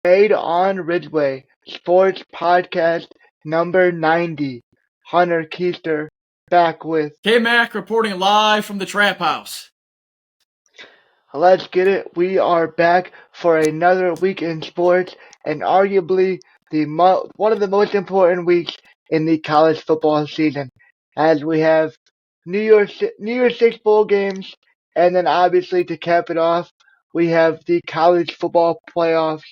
made On Ridgeway Sports Podcast number 90. Hunter Keister back with K-Mac reporting live from the Trap House. Let's get it. We are back for another week in sports and arguably one of the most important weeks in the college football season, as we have New Year's Six bowl games, and then obviously to cap it off, we have the college football playoffs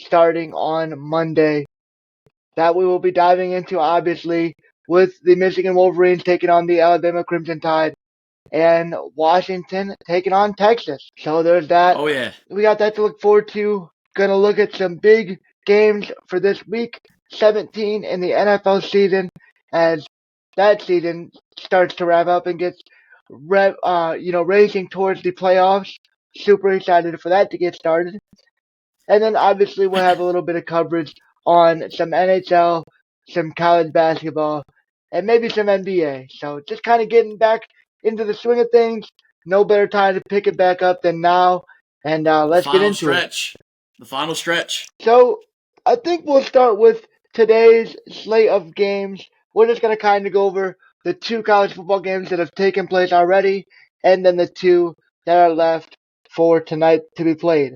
starting on Monday. That we will be diving into, obviously, with the Michigan Wolverines taking on the Alabama Crimson Tide and Washington taking on Texas. So there's that. Oh, yeah. We got that to look forward to. Gonna look at some big games for this week 17 in the NFL season, as that season starts to wrap up and gets racing towards the playoffs. Super excited for that to get started. And then obviously we'll have a little bit of coverage on some NHL, some college basketball, and maybe some NBA. So just kind of getting back into the swing of things. No better time to pick it back up than now. And let's get into it. The final stretch. So I think we'll start with today's slate of games. We're just going to kind of go over the two college football games that have taken place already, and then the two that are left for tonight to be played.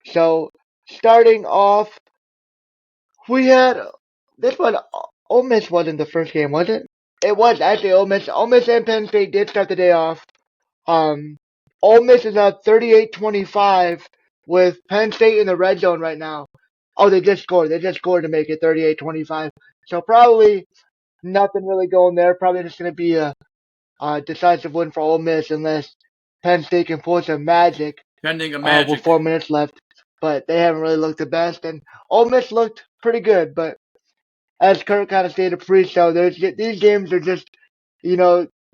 So starting off, we had this one. Ole Miss wasn't the first game, was it? It was actually Ole Miss. Ole Miss and Penn State did start the day off. Ole Miss is up 38-25 with Penn State in the red zone right now. Oh, they just scored. They just scored to make it 38-25. So probably nothing really going there. Probably just going to be a decisive win for Ole Miss unless Penn State can pull some magic. Pending a magic. With 4 minutes left. But they haven't really looked the best. And Ole Miss looked pretty good. But as Kurt kind of stated pre-show, these games are just,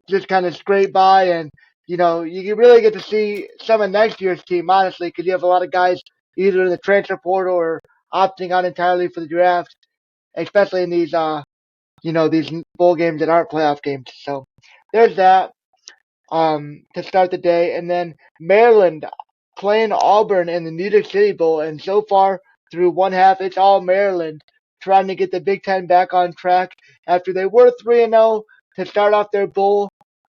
just kind of scrape by. And, you really get to see some of next year's team, honestly, because you have a lot of guys either in the transfer portal or opting out entirely for the draft, especially in these, these bowl games that aren't playoff games. So there's that to start the day. And then Maryland playing Auburn in the Music City Bowl, and so far through one half, it's all Maryland trying to get the Big Ten back on track after they were 3-0 to start off their bowl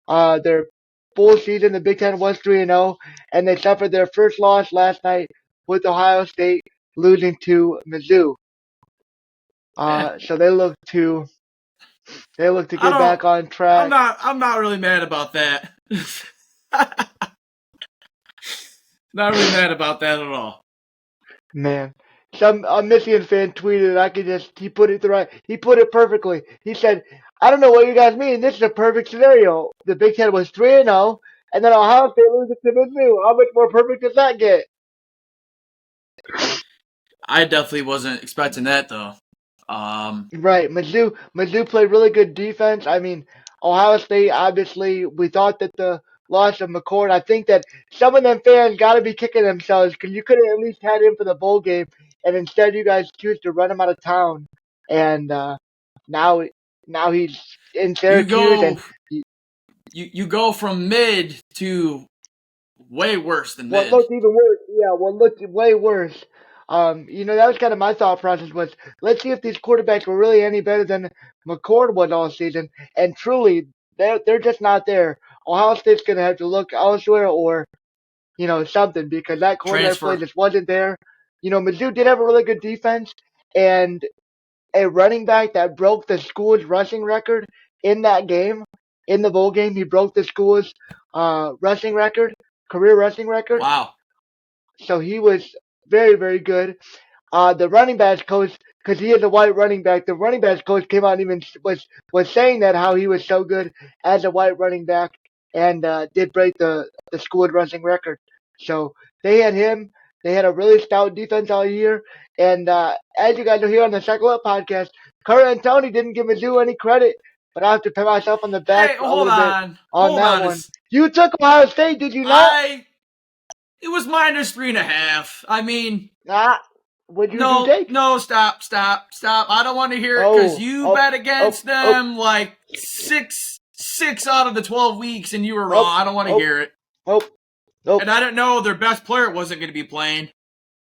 season. The Big Ten was 3-0, and they suffered their first loss last night with Ohio State losing to Mizzou. So they look to get back on track. I'm not really mad about that. Not really mad about that at all. Man, some Michigan fan tweeted. He put it perfectly. He said, "I don't know what you guys mean. This is a perfect scenario. The Big Ten was 3-0, and then Ohio State loses to Mizzou. How much more perfect does that get?" I definitely wasn't expecting that though. Right, Mizzou played really good defense. I mean, Ohio State, obviously, we thought that the loss of McCord, I think that some of them fans got to be kicking themselves because you could have at least had him for the bowl game, and instead you guys choose to run him out of town. And now he's in Syracuse. You go from mid to way worse than mid. What looked even worse. Yeah, what looked way worse. That was kind of my thought process was, let's see if these quarterbacks were really any better than McCord was all season. And truly, they're just not there. Ohio State's going to have to look elsewhere or, something because that quarterback play just wasn't there. Mizzou did have a really good defense and a running back that broke the school's rushing record in that game, in the bowl game. He broke the school's rushing record, career rushing record. Wow. So he was very, very good. The running backs coach, because he is a white running back, the running backs coach came out and even was saying that how he was so good as a white running back and did break the school rushing record. So they had him. They had a really stout defense all year. And as you guys will hear on the shekelup podcast, Kurt and Tony didn't give Mizzou any credit, but I have to pat myself on the back a little bit on that one. You took Ohio State, did you not? It was -3.5. I mean, what you take? No, stop. I don't want to hear it because you bet against them like 6 out of the 12 weeks, and you were wrong. I don't want to hear it. Nope. And I didn't know their best player wasn't going to be playing.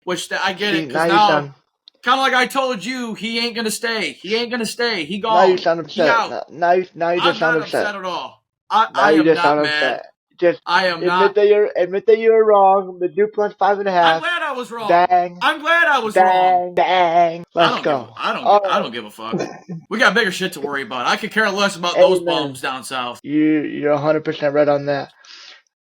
which I get it, because now, kind of like I told you, he ain't going to stay. He ain't going to stay. He gone. Now you sound upset. He out. Now you just I'm sound not upset at all. I am not mad. Just I am admit not. that you were wrong. The dude plus 5.5. I'm glad I was wrong. Bang. I'm glad I was wrong. Bang. Let's go. I don't give a fuck. We got bigger shit to worry about. I could care less about those bums down south. You're 100% right on that.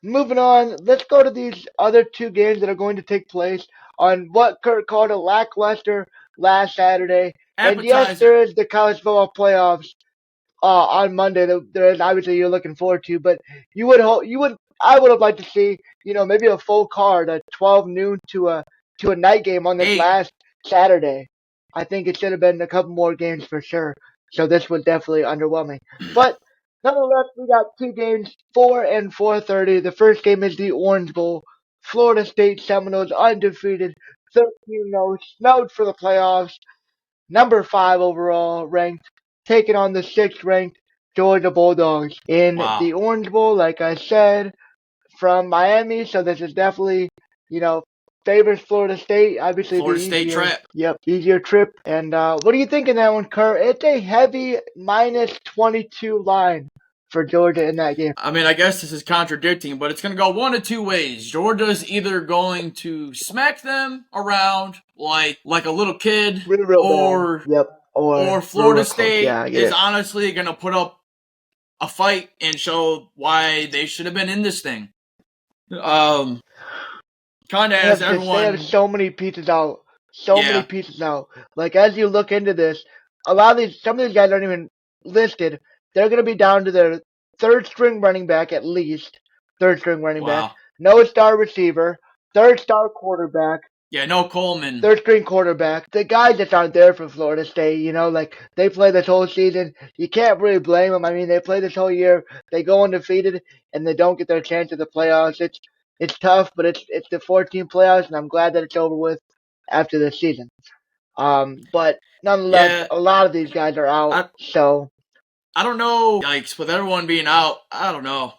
Moving on, let's go to these other two games that are going to take place on what Kurt called a lackluster last Saturday. Appetizer. And yes, there is the college football playoffs on Monday. There is obviously you're looking forward to, but I would have liked to see maybe a full card at 12 noon to a night game on this last Saturday. I think it should have been a couple more games for sure. So this was definitely underwhelming, but. Nonetheless, we got two games, 4 and 4:30. The first game is the Orange Bowl. Florida State Seminoles undefeated, 13-0, snowed for the playoffs. Number 5 overall ranked, taking on the 6th ranked Georgia Bulldogs in the Orange Bowl. Like I said, from Miami, so this is definitely favors Florida State. Obviously, Florida State trip. Yep, easier trip. And what do you think in that one, Kurt? It's a heavy minus 22 line for Georgia in that game. I mean, I guess this is contradicting, but it's going to go one of two ways. Georgia's either going to smack them around like a little kid, or Florida State is honestly going to put up a fight and show why they should have been in this thing. Kind of as everyone. They have so many pieces out. Many pieces out. Like, as you look into this, some of these guys aren't even listed. They're going to be down to their third string running back at least. Third string running back. No star receiver. Third star quarterback. Yeah, no Coleman. Third string quarterback. The guys that aren't there for Florida State, they play this whole season. You can't really blame them. I mean, they play this whole year. They go undefeated, and they don't get their chance at the playoffs. It's tough, but it's the 14 playoffs, and I'm glad that it's over with after this season. But nonetheless, a lot of these guys are out. I don't know. Yikes! With everyone being out, I don't know.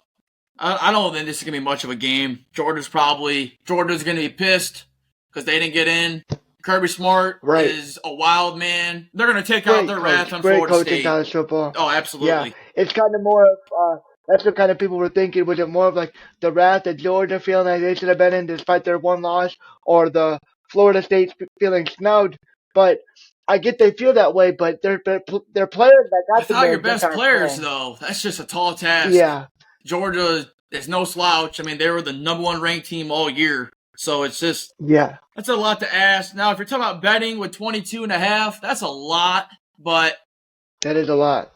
I don't think this is gonna be much of a game. Georgia's going to be pissed because they didn't get in. Kirby Smart is a wild man. They're going to take out their wrath on Florida State. Great college football. Oh, absolutely. Yeah, it's kind of more of that's what kind of people were thinking. Was it more of like the wrath that Georgia feeling like they should have been in despite their one loss, or the Florida State feeling snowed? But I get they feel that way, but they're players that got without your best players, though, that's just a tall task. Yeah. Georgia is no slouch. I mean, they were the number 1 ranked team all year. So it's just, that's a lot to ask. Now, if you're talking about betting with 22.5, that's a lot, but. That is a lot.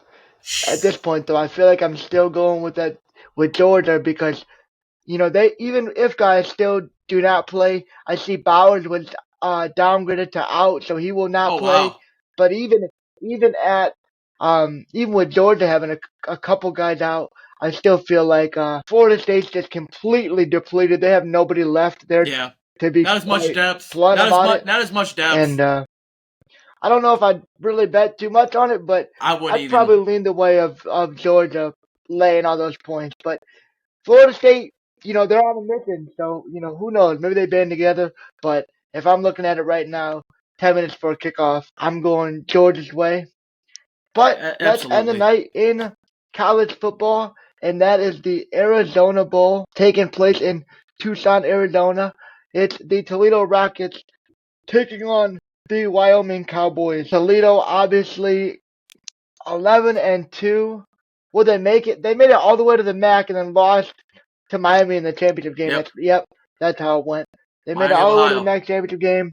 At this point, though, I feel like I'm still going with Georgia because, they, even if guys still do not play, I see Bowers was downgraded to out, so he will not play. Wow. But even with Georgia having a couple guys out, I still feel like Florida State's just completely depleted. They have nobody left there to be not as much depth. Not as much depth. And I don't know if I'd really bet too much on it, but I'd probably lean the way of Georgia laying all those points. But Florida State, they're on a mission, so who knows? Maybe they band together. But if I'm looking at it right now, 10 minutes for a kickoff, I'm going Georgia's way. But let's end the night in college football. And that is the Arizona Bowl taking place in Tucson, Arizona. It's the Toledo Rockets taking on the Wyoming Cowboys. Toledo, obviously, 11-2. Will they make it? They made it all the way to the MAC and then lost to Miami in the championship game. That's how it went. They made it all the way to the MAC championship game.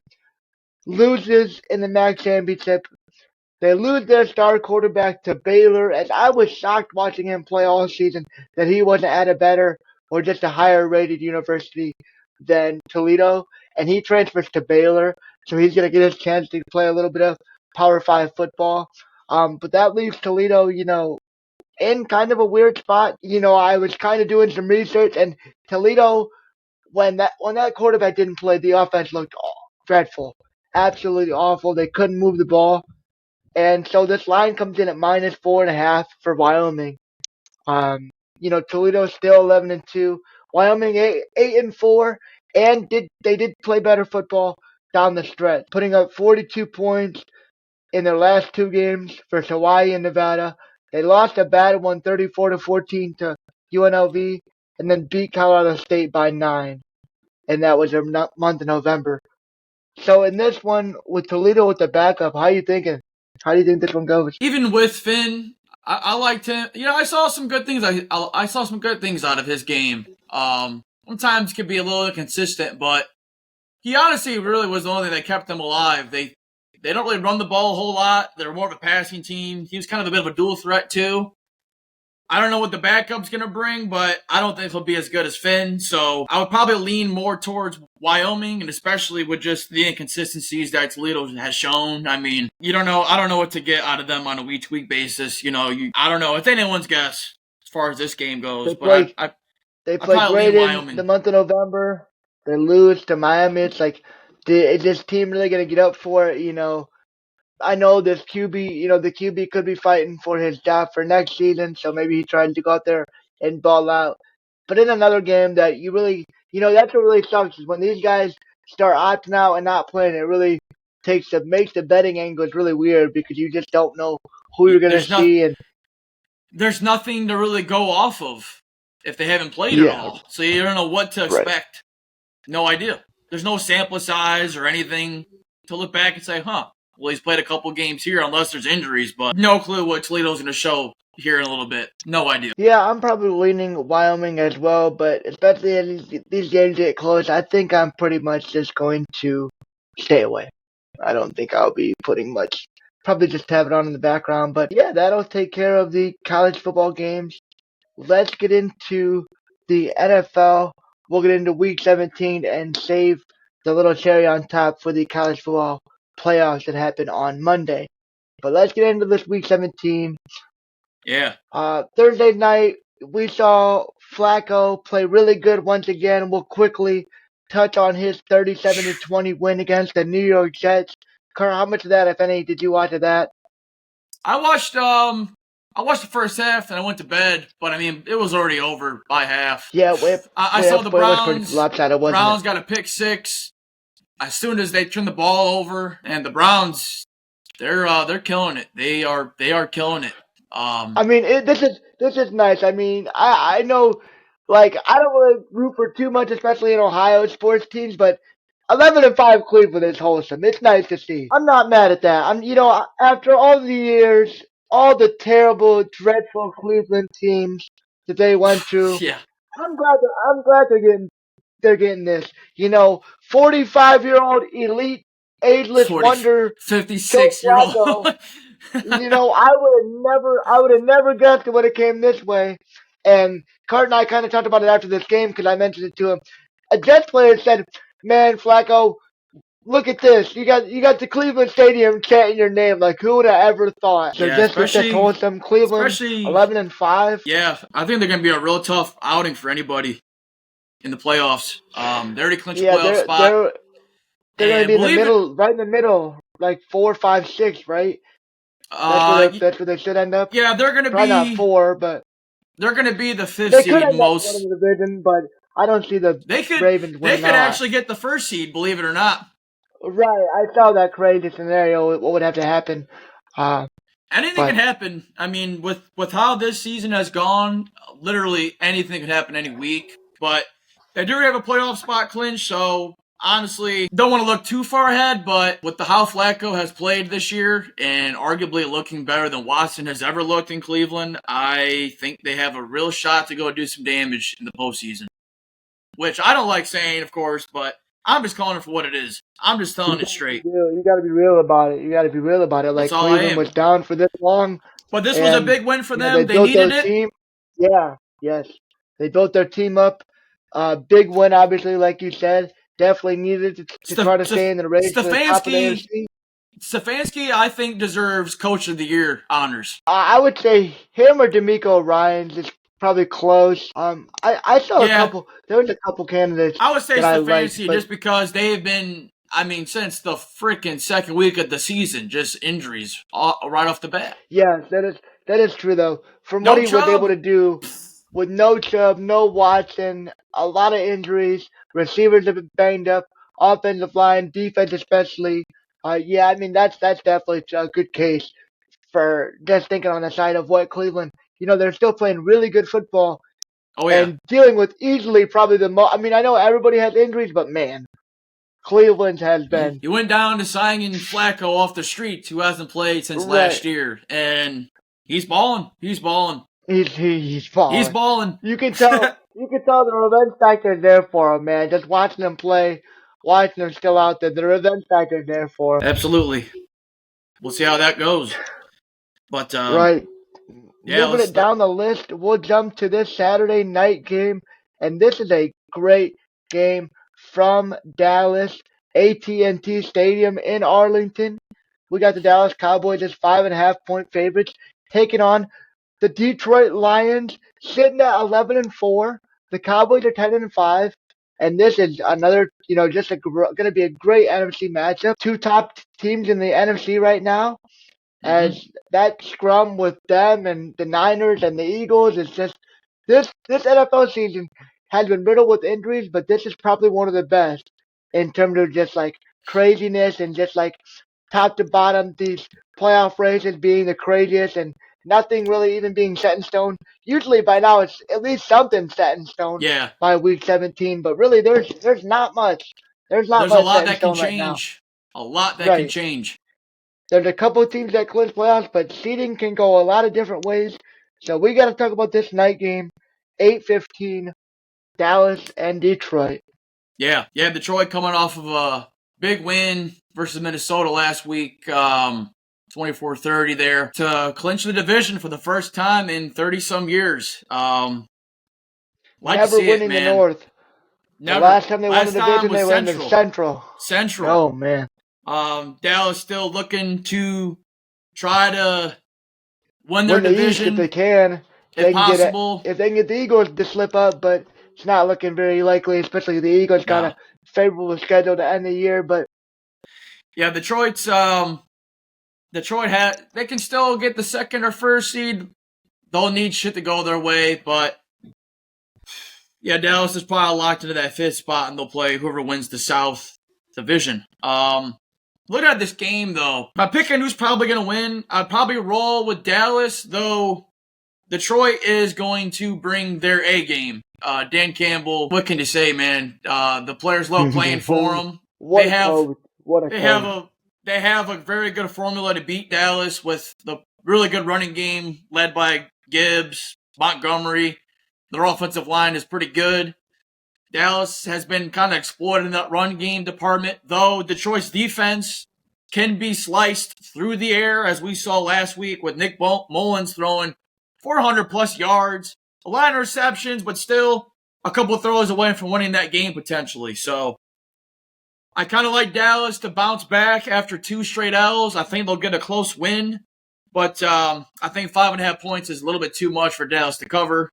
Loses in the MAC championship. They lose their star quarterback to Baylor, and I was shocked watching him play all season that he wasn't at a better or just a higher-rated university than Toledo, and he transfers to Baylor, so he's going to get his chance to play a little bit of Power 5 football. But that leaves Toledo, in kind of a weird spot. I was kind of doing some research, and Toledo, when that quarterback didn't play, the offense looked dreadful, absolutely awful. They couldn't move the ball. And so this line comes in at -4.5 for Wyoming. Toledo's still 11-2. Wyoming 8-4, and they did play better football down the stretch, putting up 42 points in their last two games versus Hawaii and Nevada. They lost a bad one 34-14 to UNLV and then beat Colorado State by 9. And that was their month of November. So in this one, with Toledo with the backup, how are you thinking? How do you think this one goes? Even with Finn, I liked him. I saw some good things. I saw some good things out of his game. Sometimes could be a little inconsistent, but he honestly really was the only thing that kept them alive. They don't really run the ball a whole lot. They're more of a passing team. He was kind of a bit of a dual threat too. I don't know what the backup's going to bring, but I don't think he'll be as good as Finn. So I would probably lean more towards Wyoming, and especially with just the inconsistencies that Toledo has shown. I mean, I don't know what to get out of them on a week-to-week basis. I don't know. It's anyone's guess as far as this game goes. They play great in the month of November. They lose to Miami. It's like, is this team really going to get up for it? I know this QB, the QB could be fighting for his job for next season, so maybe he tried to go out there and ball out. But in another game that you really, that's what really sucks is when these guys start opting out and not playing, it really makes the betting angles really weird because you just don't know who you're going to see. And there's nothing to really go off of if they haven't played at all. So you don't know what to expect. Right. No idea. There's no sample size or anything to look back and say, well, he's played a couple games here unless there's injuries, but no clue what Toledo's going to show here in a little bit. No idea. Yeah, I'm probably leaning Wyoming as well, but especially as these games get close, I think I'm pretty much just going to stay away. I don't think I'll be putting much. Probably just have it on in the background, but yeah, that'll take care of the college football games. Let's get into the NFL. We'll get into Week 17 and save the little cherry on top for the college football playoffs that happened on Monday. But let's get into this Week 17. Yeah. Thursday night, we saw Flacco play really good once again. We'll quickly touch on his 37-20 win against the New York Jets. Kurt, how much of that, if any, did you watch of that? I watched the first half and I went to bed, but I mean, it was already over by half. Yeah, I saw the Browns. Browns got a pick six as soon as they turned the ball over, and the Browns, they're killing it. They are killing it. I mean, this is nice. I mean, I know, like, I don't really root for too much, especially in Ohio sports teams, but 11-5 Cleveland is wholesome. It's nice to see. I'm not mad at that. After all the years, all the terrible, dreadful Cleveland teams that they went through, yeah. I'm glad they're getting this. 45-year-old elite ageless wonder, 56-year-old. I would have never guessed it would have came this way. And Cart and I kind of talked about it after this game because I mentioned it to him. A Jets player said, "Man, Flacco, look at this. You got the Cleveland Stadium chanting your name. Like, who would have ever thought?" So just told them Cleveland 11-5. Yeah, I think they're going to be a real tough outing for anybody in the playoffs. They already clinched a playoff spot. They're going to be in the middle, right in the middle, like 4, 5, 6, right? That's where they should end up. Yeah, they're going to be probably not 4, but they're going to be the 5th seed most. They could the division, but I don't see the Ravens winning. They could actually get the 1st seed, believe it or not. Right, I saw that crazy scenario. What would have to happen? Anything can happen. I mean, with how this season has gone, literally anything could happen any week. But they do have a playoff spot clinched, so honestly, don't want to look too far ahead, but with how Flacco has played this year and arguably looking better than Watson has ever looked in Cleveland, I think they have a real shot to go do some damage in the postseason. Which I don't like saying, of course, but I'm just calling it for what it is. I'm just telling it straight. You got to be real about it. Like, Cleveland was down for this long. But this was a big win for them. They needed it. Team. Yeah, yes. They built their team up. Big win, obviously, like you said. Definitely needed to try to stay in the race. Stefanski, I think, deserves Coach of the Year honors. I would say him or D'Amico Ryans is probably close. I saw a couple. There was a couple candidates. I would say Stefanski just because they've been, since the freaking second week of the season, just injuries right off the bat. Yeah, that is true though. From what he was able to do with no Chubb, no Watson, a lot of injuries, receivers have been banged up. offensive line, defense especially. Yeah, I mean that's definitely a good case for just thinking on the side of what Cleveland. They're still playing really good football Oh yeah. and dealing with easily probably the most. I mean, I know everybody has injuries, but man, Cleveland has been. You went down to signing Flacco off the street, who hasn't played since last year, and he's balling. He's balling. He's balling. He's balling. You can tell. You can tell the revenge factor is there for him, man. Just watching him play, watching him still out there, the revenge factor is there for him. Absolutely. We'll see how that goes. But right. Yeah, moving it down the list, we'll jump to this Saturday night game, and this is a great game from Dallas, AT&T Stadium in Arlington. We got the Dallas Cowboys as 5.5-point favorites, taking on the Detroit Lions, sitting at 11-4. The Cowboys are 10-5, and this is another, just going to be a great NFC matchup. Two top teams in the NFC right now. As that scrum with them and the Niners and the Eagles is just this NFL season has been riddled with injuries, but this is probably one of the best in terms of just like craziness and just like top to bottom these playoff races being the craziest and nothing really even being set in stone. Usually by now it's at least something set in stone by week 17, but really there's not much. There's much a lot that can change. A lot that can change. There's a couple of teams that clinch playoffs, but seeding can go a lot of different ways. So we got to talk about this night game, 8:15, Dallas and Detroit. Yeah, Detroit coming off of a big win versus Minnesota last week, 24-30 there, to clinch the division for the first time in 30-some years. Never winning the North. Never. The last time they won the division, they were in the Central. Oh, man. Dallas still looking to try to win their division East if they can. If possible. If they can get the Eagles to slip up, but it's not looking very likely, especially the Eagles got a favorable schedule to end the year. But yeah, Detroit they can still get the second or first seed. They'll need shit to go their way, but yeah, Dallas is probably locked into that fifth spot, and they'll play whoever wins the South Division. Looking at this game, though, by picking who's probably going to win, I'd probably roll with Dallas, though Detroit is going to bring their A game. Dan Campbell, what can you say, man? The players love playing for him. They have a very good formula to beat Dallas with the really good running game led by Gibbs, Montgomery. Their offensive line is pretty good. Dallas has been kind of exploited in that run game department, though Detroit's defense can be sliced through the air, as we saw last week with Nick Mullins throwing 400-plus yards, a lot of receptions, but still a couple of throws away from winning that game potentially. So I kind of like Dallas to bounce back after 2 straight L's. I think they'll get a close win, but I think 5.5 points is a little bit too much for Dallas to cover.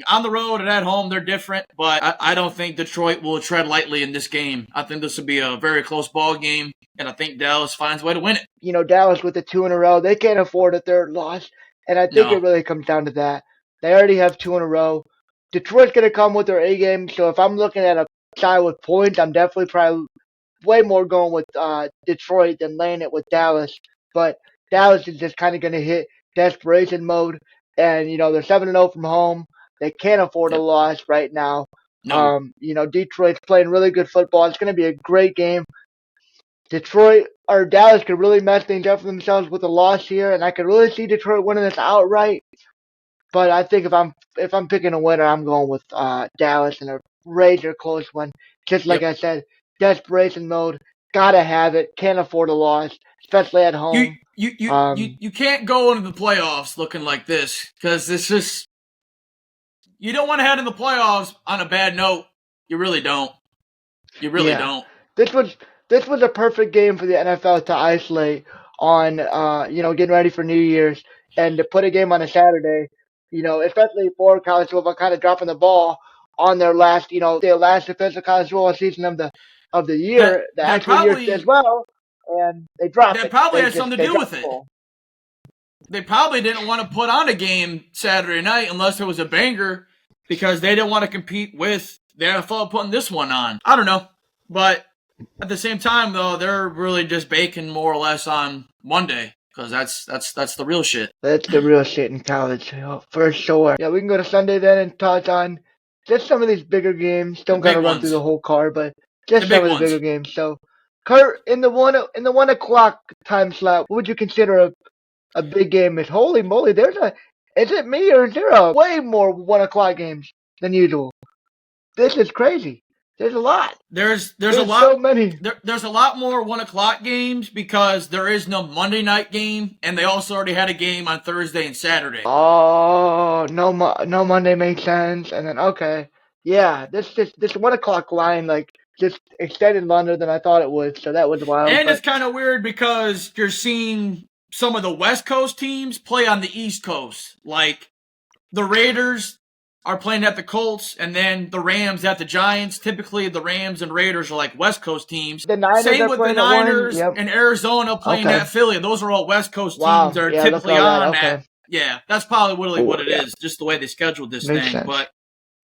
On the road and at home, they're different, but I don't think Detroit will tread lightly in this game. I think this will be a very close ball game, and I think Dallas finds a way to win it. Dallas with the 2 in a row, they can't afford a third loss, and I think it really comes down to that. They already have 2 in a row. Detroit's going to come with their A game, so if I'm looking at a side with points, I'm definitely probably way more going with Detroit than laying it with Dallas. But Dallas is just kind of going to hit desperation mode, and, they're 7-0 from home. They can't afford a loss right now. No. Detroit's playing really good football. It's going to be a great game. Dallas could really mess things up for themselves with a loss here, and I could really see Detroit winning this outright. But I think if I'm picking a winner, I'm going with Dallas in a razor close one. Just like I said, desperation mode. Gotta have it. Can't afford a loss, especially at home. You can't go into the playoffs looking like this because it's just. You don't want to head in the playoffs on a bad note. You really don't. You really don't. This was a perfect game for the NFL to isolate on, getting ready for New Year's and to put a game on a Saturday, especially for college football kind of dropping the ball on their last, their last official college football season of the year, the actual year as well, and they dropped it. That probably had something to do with it. They probably didn't want to put on a game Saturday night unless it was a banger, because they didn't want to compete with the NFL putting this one on. I don't know. But At the same time, though, they're really just baking more or less on Monday because that's the real shit. That's the real shit in college, for sure. Yeah, we can go to Sunday then and touch on just some of these bigger games. Don't gotta run through the whole card, but just some of the bigger games. So, Kurt, in the 1 o'clock time slot, what would you consider a big game? Is holy moly, is it me or is there a way more 1 o'clock games than usual? This is crazy. There's a lot. There's a lot. So many. There's a lot more 1 o'clock games because there is no Monday night game, and they also already had a game on Thursday and Saturday. Oh, no Monday makes sense. And then yeah, this 1 o'clock line just extended longer than I thought it would. So that was wild. And it's kind of weird because you're seeing some of the West Coast teams play on the East Coast, like the Raiders are playing at the Colts, and then the Rams at the Giants. Typically, the Rams and Raiders are like West Coast teams. The Niners Same with the Niners and Arizona playing at Philly. Those are all West Coast teams that are typically on that. Yeah, that's probably really what it is, just the way they scheduled this thing. Sense. But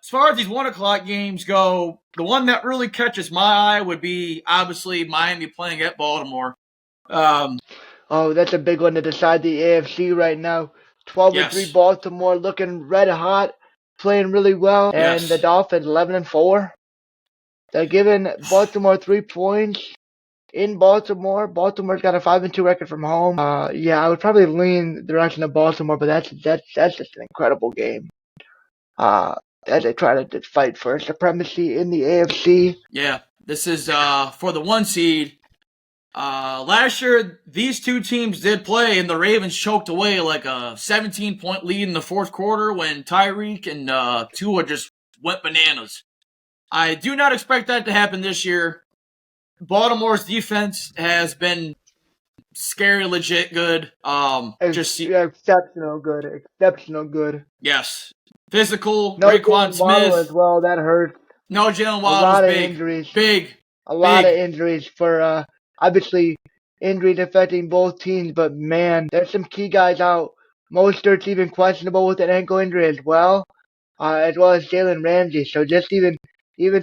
as far as these 1 o'clock games go, the one that really catches my eye would be, obviously, Miami playing at Baltimore. That's a big one to decide the AFC right now. 12-3 Baltimore looking red hot. Playing really well, and the Dolphins 11-4. They're giving Baltimore 3 points in Baltimore. Baltimore's got a 5-2 record from home. I would probably lean the direction of Baltimore, but that's just an incredible game. As they try to fight for supremacy in the AFC. Yeah, this is for the 1 seed. Last year, these two teams did play, and the Ravens choked away like a 17-point lead in the fourth quarter when Tyreek and Tua just went bananas. I do not expect that to happen this year. Baltimore's defense has been scary, legit good. Exceptional good. Yes. Physical, no Raekwon Smith. As well, that hurt. No Jalen Waddle was big. Injuries. A lot of injuries for... Obviously, injuries affecting both teams, but man, there's some key guys out. Mostert's even questionable with an ankle injury as well as Jalen Ramsey. So just even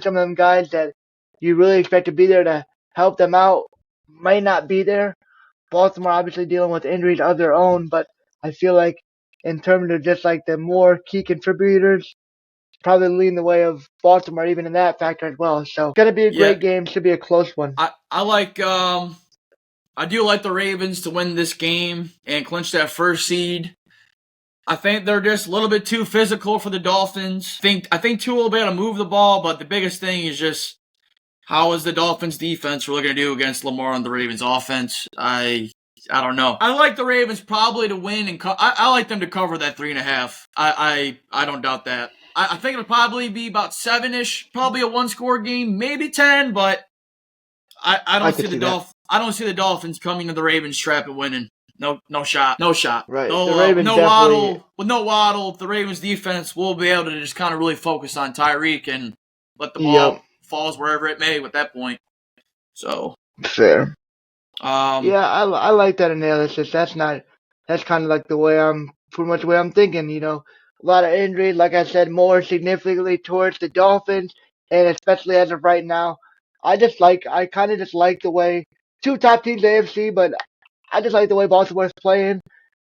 some of them guys that you really expect to be there to help them out might not be there. Baltimore obviously dealing with injuries of their own, but I feel like in terms of just like the more key contributors, probably lean the way of Baltimore even in that factor as well. So it's going to be a great game. Should be a close one. I do like the Ravens to win this game and clinch that first seed. I think they're just a little bit too physical for the Dolphins. I think Tua will be able to move the ball, but the biggest thing is just how is the Dolphins defense really going to do against Lamar and the Ravens offense? I don't know. I like the Ravens probably to win, and I like them to cover that 3.5. I don't doubt that. I think it'll probably be about 7-ish, probably a 1-score game, maybe 10, but I don't see the Dolphins coming to the Ravens trap and winning. No shot. Right. No Waddle. With no Waddle, the Ravens defense will be able to just kind of really focus on Tyreek and let the ball falls wherever it may at that point. So fair. I like that analysis. That's kind of like pretty much the way I'm thinking, A lot of injuries, like I said, more significantly towards the Dolphins, and especially as of right now. I kind of just like the way two top teams in the AFC, but I just like the way Baltimore's playing,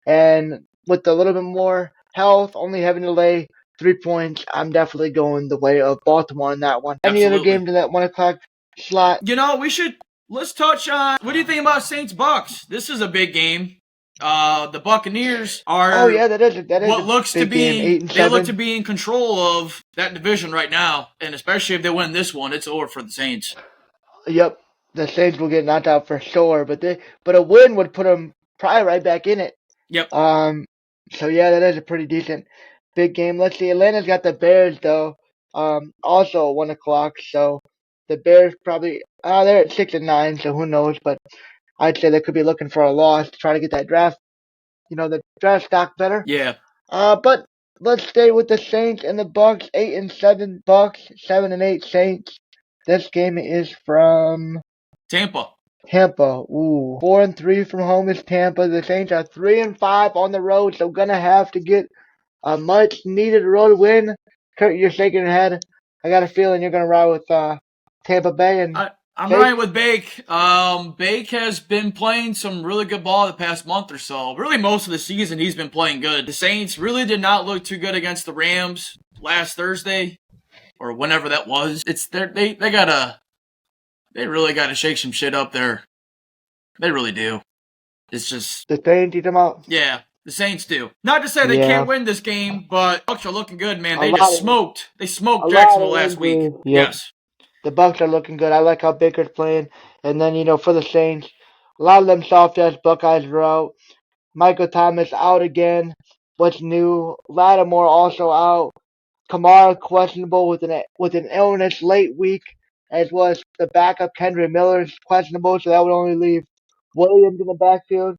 and with a little bit more health, only having to lay 3 points, I'm definitely going the way of Baltimore in that one. Absolutely. Any other games in that 1 o'clock slot? Let's touch on, what do you think about Saints-Bucks? This is a big game. The Buccaneers are that is what looks to be they look to be in control of that division right now, and especially if they win this one, it's over for the Saints. Yep, the Saints will get knocked out for sure, but a win would put them probably right back in it. Yep. So that is a pretty decent big game. Let's see, Atlanta's got the Bears though. Also at 1 o'clock, so the Bears probably they're at 6-9, so who knows, but I'd say they could be looking for a loss to try to get that draft, the draft stock better. Yeah. But let's stay with the Saints and the Bucks. 8-7 Bucks, 7-8 Saints. This game is from Tampa. Ooh. 4-3 from home is Tampa. The Saints are 3-5 on the road, so gonna have to get a much needed road win. Kurt, you're shaking your head. I got a feeling you're gonna ride with Tampa Bay and I'm riding with Bake. Bake has been playing some really good ball the past month or so. Really, most of the season he's been playing good. The Saints really did not look too good against the Rams last Thursday, or whenever that was. They really gotta shake some shit up there. They really do. It's just the Saints eat them out. Yeah, the Saints do. Not to say they can't win this game, but the Bucs are looking good, man. They smoked Jacksonville last week. Yep. Yes. The Bucs are looking good. I like how Baker's playing. And then, for the Saints, a lot of them soft-ass Buckeyes are out. Michael Thomas out again. What's new? Lattimore also out. Kamara questionable with an illness late week, as was the backup Kendra Miller's questionable, so that would only leave Williams in the backfield.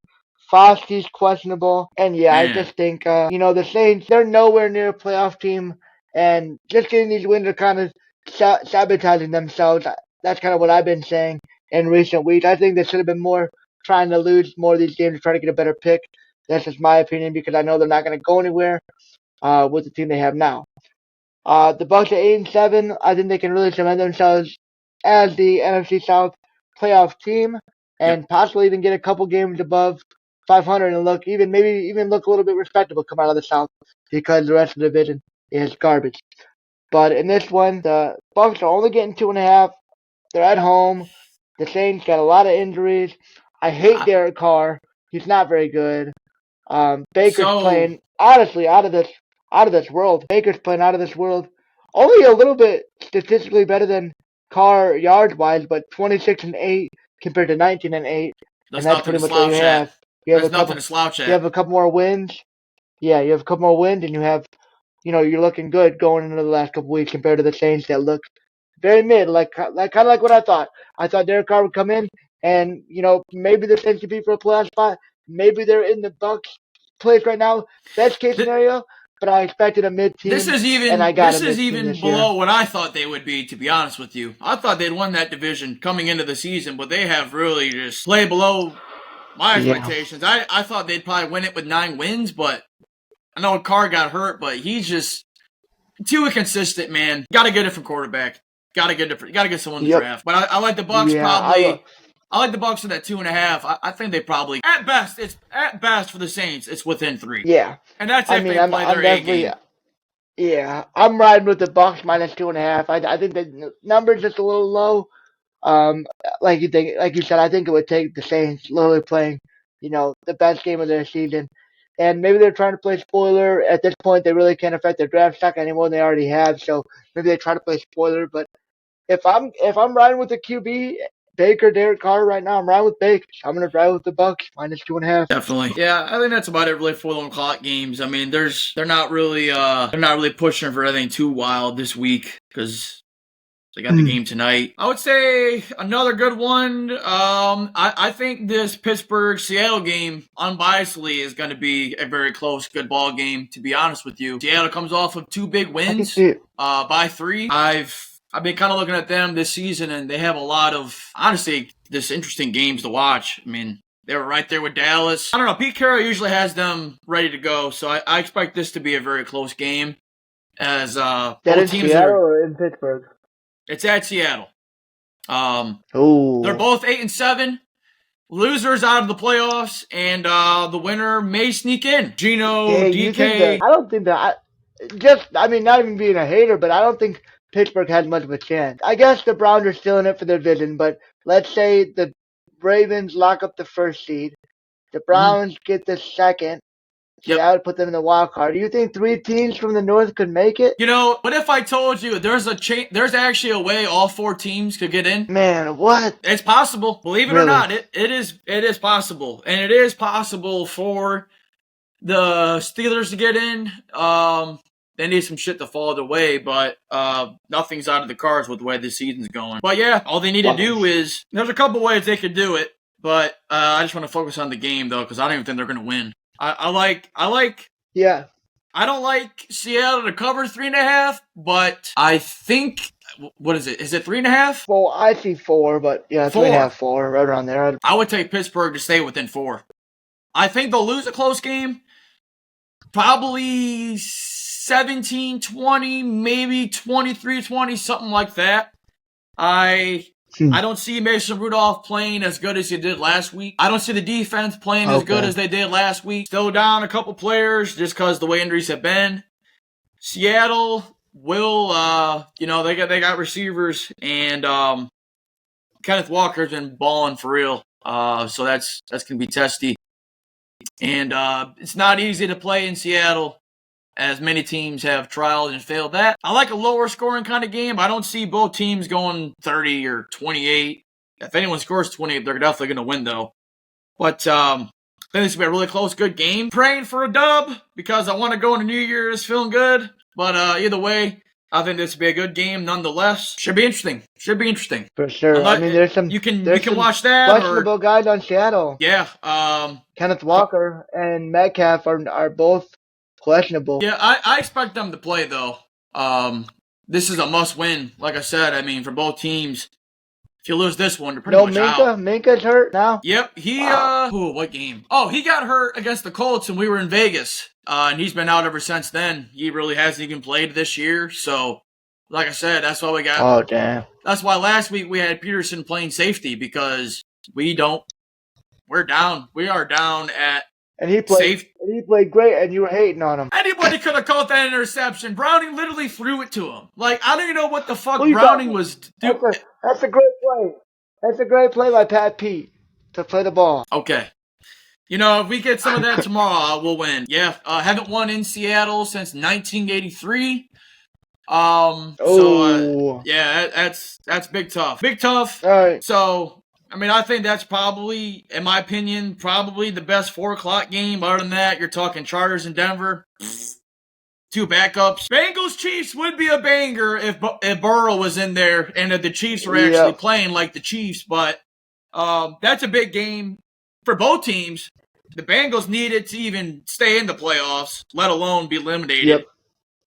Foskey's questionable. And I just think, the Saints, they're nowhere near a playoff team. And just getting these wins are kind of sabotaging themselves. That's kind of what I've been saying in recent weeks. I think they should have been more trying to lose more of these games to try to get a better pick. That's just my opinion because I know they're not going to go anywhere with the team they have now. The Bucs are 8-7. I think they can really cement themselves as the NFC South playoff team and possibly even get a couple games above 500 and maybe even look a little bit respectable come out of the South because the rest of the division is garbage. But in this one, the Bucs are only getting 2.5. They're at home. The Saints got a lot of injuries. I hate Derek Carr. He's not very good. Baker's playing honestly out of this world. Baker's playing out of this world. Only a little bit statistically better than Carr yards wise, but 26-8 compared to 19-8. And that's pretty much what you have. There's nothing to slouch at. You have a couple more wins. Yeah, you have a couple more wins, and you have, you're looking good going into the last couple weeks compared to the Saints that look very mid, kind of like what I thought. I thought Derek Carr would come in, and maybe the Saints could be for a playoff spot. Maybe they're in the Bucs place right now. Best case scenario, but I expected a mid team. This is even below what I thought they would be. To be honest with you, I thought they'd won that division coming into the season, but they have really just played below my expectations. I thought they'd probably win it with 9 wins, but I know Carr got hurt, but he's just too inconsistent, man. Got to get a different quarterback. Got to get someone to draft. But I like the Bucs probably. I like the Bucs in that 2.5. I think they probably at best for the Saints, it's within 3. Yeah, and that's if they play their A game. Yeah, I'm riding with the Bucs minus 2.5. I think the number's just a little low. Like you said, I think it would take the Saints literally playing, the best game of their season. And maybe they're trying to play spoiler. At this point, they really can't affect their draft stock any more than they already have. So maybe they try to play spoiler. But if I'm riding with the QB, Baker, Derek Carr right now, I'm riding with Baker. I'm going to ride with the Bucs minus 2.5. Definitely. Yeah, I think that's about it really for the clock games. I mean, they're not really pushing for anything too wild this week because they got the game tonight. I would say another good one. I think this Pittsburgh-Seattle game, unbiasedly, is going to be a very close, good ball game, to be honest with you. Seattle comes off of 2 big wins by 3. I've been kind of looking at them this season, and they have a lot of, honestly, this interesting games to watch. I mean, they were right there with Dallas. I don't know. Pete Carroll usually has them ready to go, so I expect this to be a very close game. As that both teams Seattle or in Pittsburgh? It's at Seattle. They're both 8-7. Losers out of the playoffs, and the winner may sneak in. Gino, DK. I don't think that. Not even being a hater, but I don't think Pittsburgh has much of a chance. I guess the Browns are still in it for their division, but let's say the Ravens lock up the first seed. The Browns get the second. I would put them in the wild card. Do you think 3 teams from the North could make it? What if I told you there's actually a way all 4 teams could get in? Man, what? It's possible. Believe it or not, it is possible. And it is possible for the Steelers to get in. They need some shit to fall their way, but nothing's out of the cards with the way this season's going. But yeah, all they need to do is, there's a couple ways they could do it, but I just want to focus on the game though, because I don't even think they're going to win. I don't like Seattle to cover 3.5, but I think, what is it? Is it 3.5? Well, I see 4, but yeah, 3.5, 4, right around there. I would take Pittsburgh to stay within 4. I think they'll lose a close game. Probably 17-20, maybe 23-20, something like that. I I don't see Mason Rudolph playing as good as he did last week. I don't see the defense playing as good as they did last week. Still down a couple players just because the way injuries have been. Seattle will, they got receivers, and Kenneth Walker's been balling for real. So that's gonna be testy. And it's not easy to play in Seattle, as many teams have tried and failed that. I like a lower scoring kind of game. I don't see both teams going 30 or 28. If anyone scores 28, they're definitely going to win, though. But I think this will be a really close, good game. Praying for a dub because I want to go into New Year's feeling good. But either way, I think this will be a good game nonetheless. Should be interesting. For sure. I mean, there's some you can watch that. Questionable guys on Seattle. Yeah. Kenneth Walker and Metcalf are both questionable. Yeah, I expect them to play, though. This is a must-win. Like I said, I mean, for both teams. If you lose this one, they're pretty much out. Minka's hurt now? Yep. What game? Oh, he got hurt against the Colts when we were in Vegas. And he's been out ever since then. He really hasn't even played this year. So, like I said, that's why we got... Oh, damn. That's why last week we had Peterson playing safety because we're down. We are down at safety. And he played great, and you were hating on him. Anybody could have caught that interception. Browning literally threw it to him. Like, I don't even know what the fuck Browning was doing. That's a great play. That's a great play by Pat Pete to play the ball. Okay. If we get some of that tomorrow, we'll win. Yeah, haven't won in Seattle since 1983. That's big tough. Big tough. All right. So, I mean, I think that's probably, in my opinion, the best 4 o'clock game. Other than that, you're talking Chargers in Denver. 2 backups. Bengals Chiefs would be a banger if Burrow was in there and if the Chiefs were actually playing like the Chiefs. But that's a big game for both teams. The Bengals needed to even stay in the playoffs, let alone be eliminated. Yep.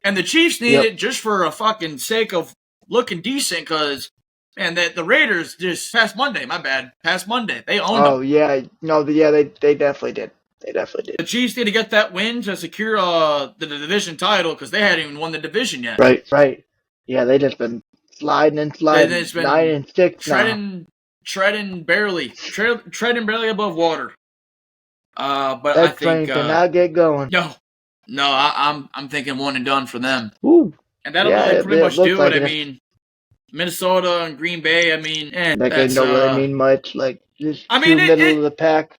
And the Chiefs need it just for a fucking sake of looking decent because, man, the Raiders just past Monday, they owned them. Oh, yeah. No, they definitely did. The Chiefs need to get that win to secure the division title because they hadn't even won the division yet. Right. Yeah, they just been sliding. 9-6 treading barely above water. But that I think train cannot get going. No, I'm thinking one and done for them. Ooh. And that'll pretty much do it. I mean, Minnesota and Green Bay. I mean, that don't really mean much. Like just middle of the pack.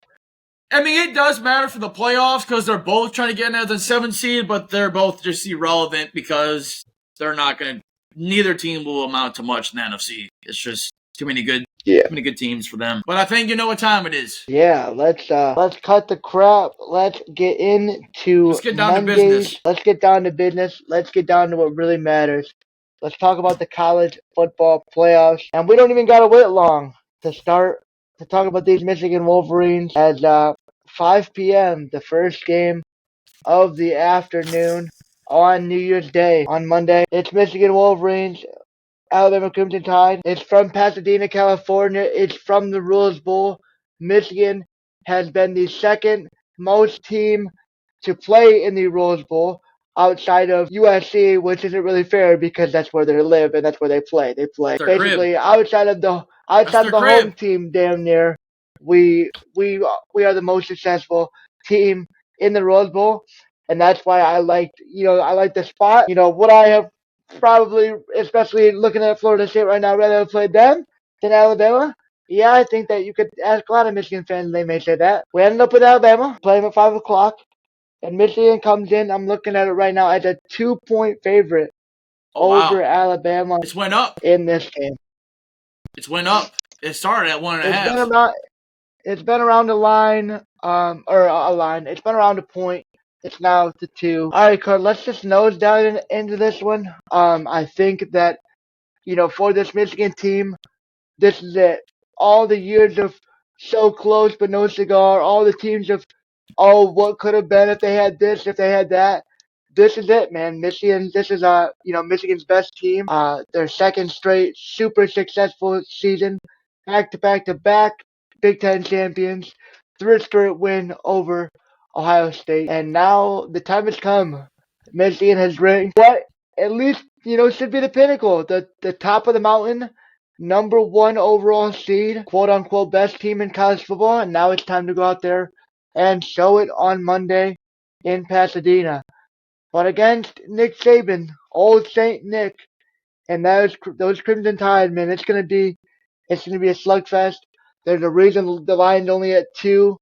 I mean, it does matter for the playoffs because they're both trying to get in as a 7th seed, but they're both just irrelevant because they're not going to. Neither team will amount to much in the NFC. It's just too many good teams for them. But I think you know what time it is. Yeah, let's cut the crap. Let's get into Let's get down Mondays. to business. Let's get down to business. Let's get down to what really matters. Let's talk about the college football playoffs. And we don't even got to wait long to start to talk about these Michigan Wolverines at 5 p.m., the first game of the afternoon on New Year's Day on Monday. It's Michigan Wolverines, Alabama Crimson Tide. It's from Pasadena, California. It's from the Rose Bowl. Michigan has been the second most team to play in the Rose Bowl outside of USC, which isn't really fair because that's where they live and that's where they play. They play basically outside of the home team. Damn near, we are the most successful team in the Rose Bowl, and that's why I like the spot. What I have probably, especially looking at Florida State right now, rather have played them than Alabama. Yeah, I think that you could ask a lot of Michigan fans, they may say that. We ended up with Alabama, playing at 5 o'clock, and Michigan comes in, I'm looking at it right now, as a 2-point favorite over Alabama. It's went up. In this game. It's went up. It started at 1.5. It's been around a line, It's been around a point. It's now to 2. All right, Kurt, let's just nose down into this one. I think that, for this Michigan team, this is it. All the years of so close but no cigar, all the teams of, what could have been if they had this, if they had that. This is it, man. Michigan, this is Michigan's best team. Their second straight super successful season. Back-to-back Big Ten champions. 3rd straight win over Ohio State. And now the time has come. Michigan has ranked what at least, should be the pinnacle, the top of the mountain. number 1 overall seed, quote unquote best team in college football, and now it's time to go out there and show it on Monday in Pasadena. But against Nick Saban, old Saint Nick, and those Crimson Tide, man, it's gonna be a slugfest. There's a reason the line's only at 2,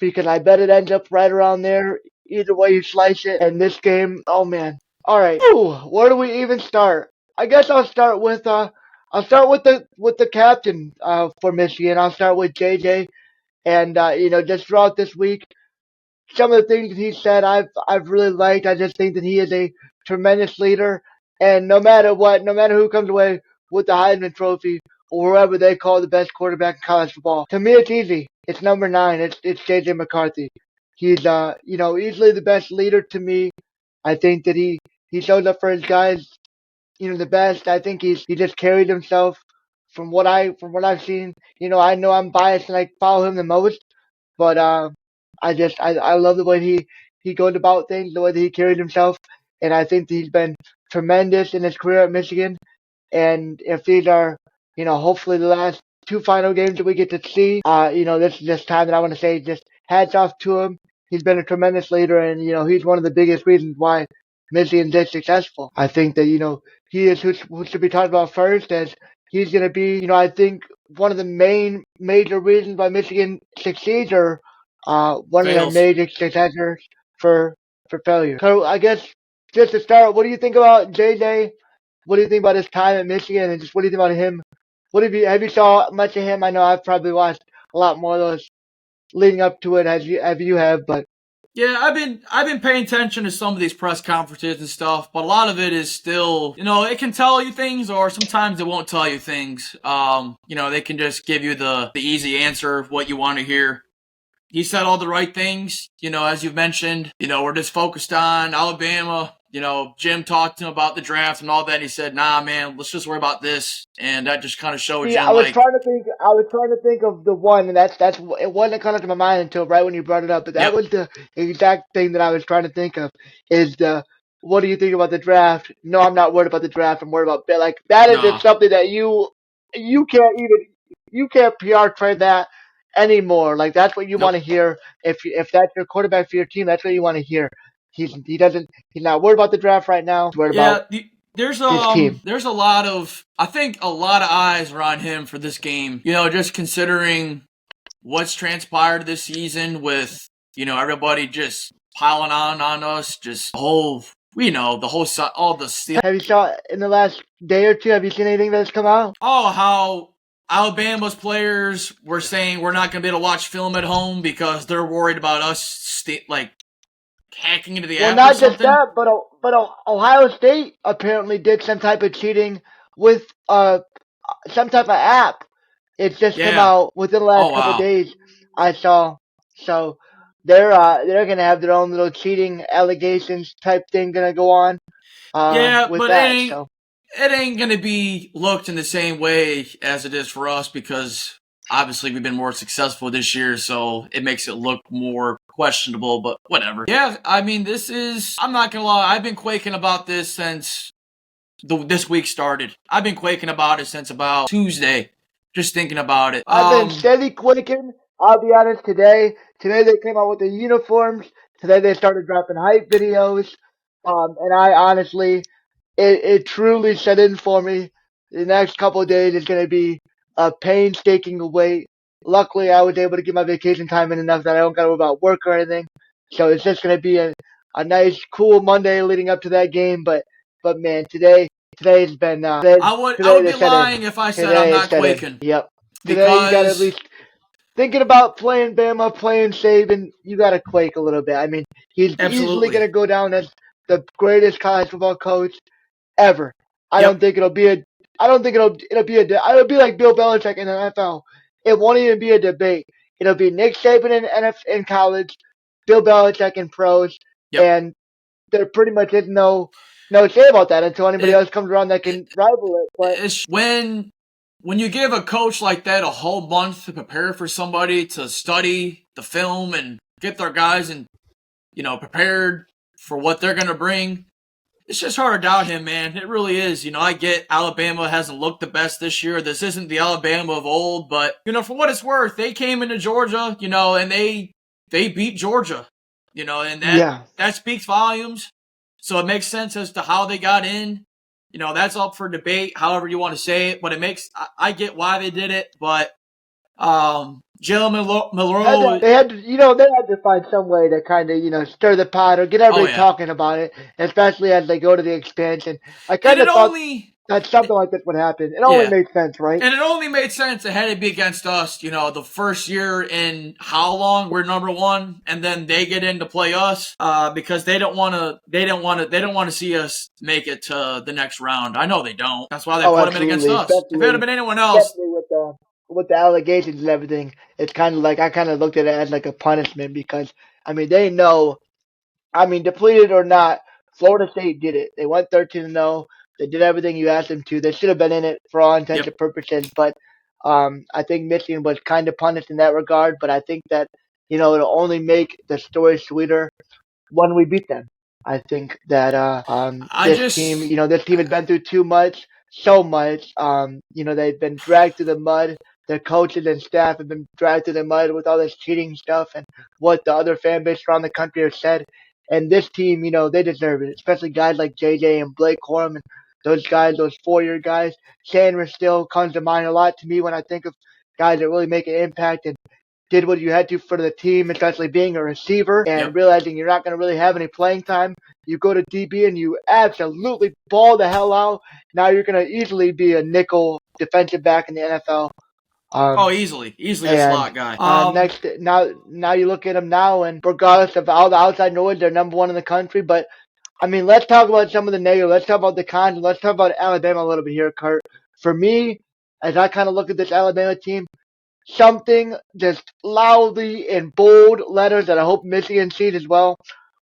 because I bet it ends up right around there. Either way you slice it. And this game, oh man. All right, where do we even start? I guess I'll start with the captain for Michigan. I'll start with JJ, and just throughout this week, some of the things that he said I've really liked. I just think that he is a tremendous leader, and no matter what, no matter who comes away with the Heisman Trophy or whoever they call the best quarterback in college football, to me it's easy. It's number 9. It's JJ McCarthy. He's easily the best leader to me. I think that he shows up for his guys, the best. I think he just carried himself from what I've seen. I know I'm biased and I follow him the most, but I love the way he goes about things, the way that he carried himself, and I think that he's been tremendous in his career at Michigan. And if these are, hopefully the last 2 final games that we get to see, this is just time that I want to say just hats off to him. He's been a tremendous leader, and he's one of the biggest reasons why Michigan's is successful. I think that he is who should be talked about first, as he's going to be, I think one of the major reasons why Michigan succeeds, or one of their major successors for failure. So I guess just to start, what do you think about JJ? What do you think about his time at Michigan, and just what do you think about him? Have you saw much of him? I know I've probably watched a lot more of those leading up to it as you have, but yeah, I've been paying attention to some of these press conferences and stuff, but a lot of it is still, it can tell you things, or sometimes it won't tell you things. They can just give you the easy answer of what you want to hear. He said all the right things, as you've mentioned. We're just focused on Alabama. Jim talked to him about the draft and all that. And he said, "Nah, man, let's just worry about this." And that just kind of showed Jim. I was trying to think of the one, and that's it wasn't coming to my mind until right when you brought it up. But that was the exact thing that I was trying to think of. Is what do you think about the draft? No, I'm not worried about the draft. I'm worried about like that is just something that you can't PR trade that anymore. Like that's what you want to hear. If that's your quarterback for your team, that's what you want to hear. He's not worried about the draft right now. He's worried about there's a lot of eyes are on him for this game. Just considering what's transpired this season with everybody just piling on us, just the whole all the steel. Have you saw in the last day or two? Have you seen anything that's come out? Oh, how Alabama's players were saying we're not going to be able to watch film at home because they're worried about us hacking into the app. Well, not just that, but Ohio State apparently did some type of cheating with some type of app. It just came out within the last couple of days. I saw. So they're gonna have their own little cheating allegations type thing gonna go on. With but that, it ain't gonna be looked in the same way as it is for us, because obviously we've been more successful this year, so it makes it look more questionable, but whatever. Yeah, I mean, I'm not gonna lie, I've been quaking about this since this week started. I've been quaking about it since about Tuesday, just thinking about it. I've been steady quaking. I'll be honest, today they came out with the uniforms. Today they started dropping hype videos. And I honestly, it truly set in for me. The next couple of days is going to be a painstaking wait. Luckily, I was able to get my vacation time in enough that I don't got to worry about work or anything. So it's just going to be a nice, cool Monday leading up to that game. But man, today's been. I would be lying if I said I'm not quaking. Yep. Today you got to at least thinking about playing Bama, playing Saban. You got to quake a little bit. I mean, he's easily going to go down as the greatest college football coach ever. I don't think it'll be it'll be like Bill Belichick in the NFL. It won't even be a debate. It'll be Nick Saban in college, Bill Belichick in pros, and there pretty much is no say about that until anybody else comes around that can rival it. But when you give a coach like that a whole month to prepare for somebody to study the film and get their guys and prepared for what they're going to bring, It's just hard to doubt him, man. It really is. I get Alabama hasn't looked the best this year. This isn't the Alabama of old, but, for what it's worth, they came into Georgia, and they beat Georgia, and that speaks volumes. So it makes sense as to how they got in. That's up for debate, however you want to say it, but I get why they did it, but, Jalen Milroe. They had to find some way to kind of, stir the pot or get everybody talking about it, especially as they go to the expansion. I kind of thought that something like this would happen. It only made sense, right? And it only made sense. It had to be against us, the first year in how long we're number one, and then they get in to play us, because they don't want to see us make it to the next round. I know they don't. That's why they put them in against us. If it had been anyone else. With the allegations and everything, it's kind of like I kind of looked at it as like a punishment because, they know, depleted or not, Florida State did it. They went 13-0. They did everything you asked them to. They should have been in it for all intents and purposes, but I think Michigan was kind of punished in that regard, but I think that, it'll only make the story sweeter when we beat them. I think that this team had been through so much. They've been dragged through the mud. Their coaches and staff have been dragged through the mud with all this cheating stuff and what the other fan base around the country have said. And this team, they deserve it, especially guys like JJ and Blake Corum and those guys, those 4-year guys. Sanders still comes to mind a lot to me when I think of guys that really make an impact and did what you had to for the team, especially being a receiver and realizing you're not going to really have any playing time. You go to DB and you absolutely ball the hell out. Now you're going to easily be a nickel defensive back in the NFL. Easily a slot guy. Now you look at them now, and regardless of all the outside noise, they're number one in the country. But let's talk about some of the negatives. Let's talk about the cons. And let's talk about Alabama a little bit here, Kurt. For me, as I kind of look at this Alabama team, something just loudly in bold letters that I hope Michigan sees as well.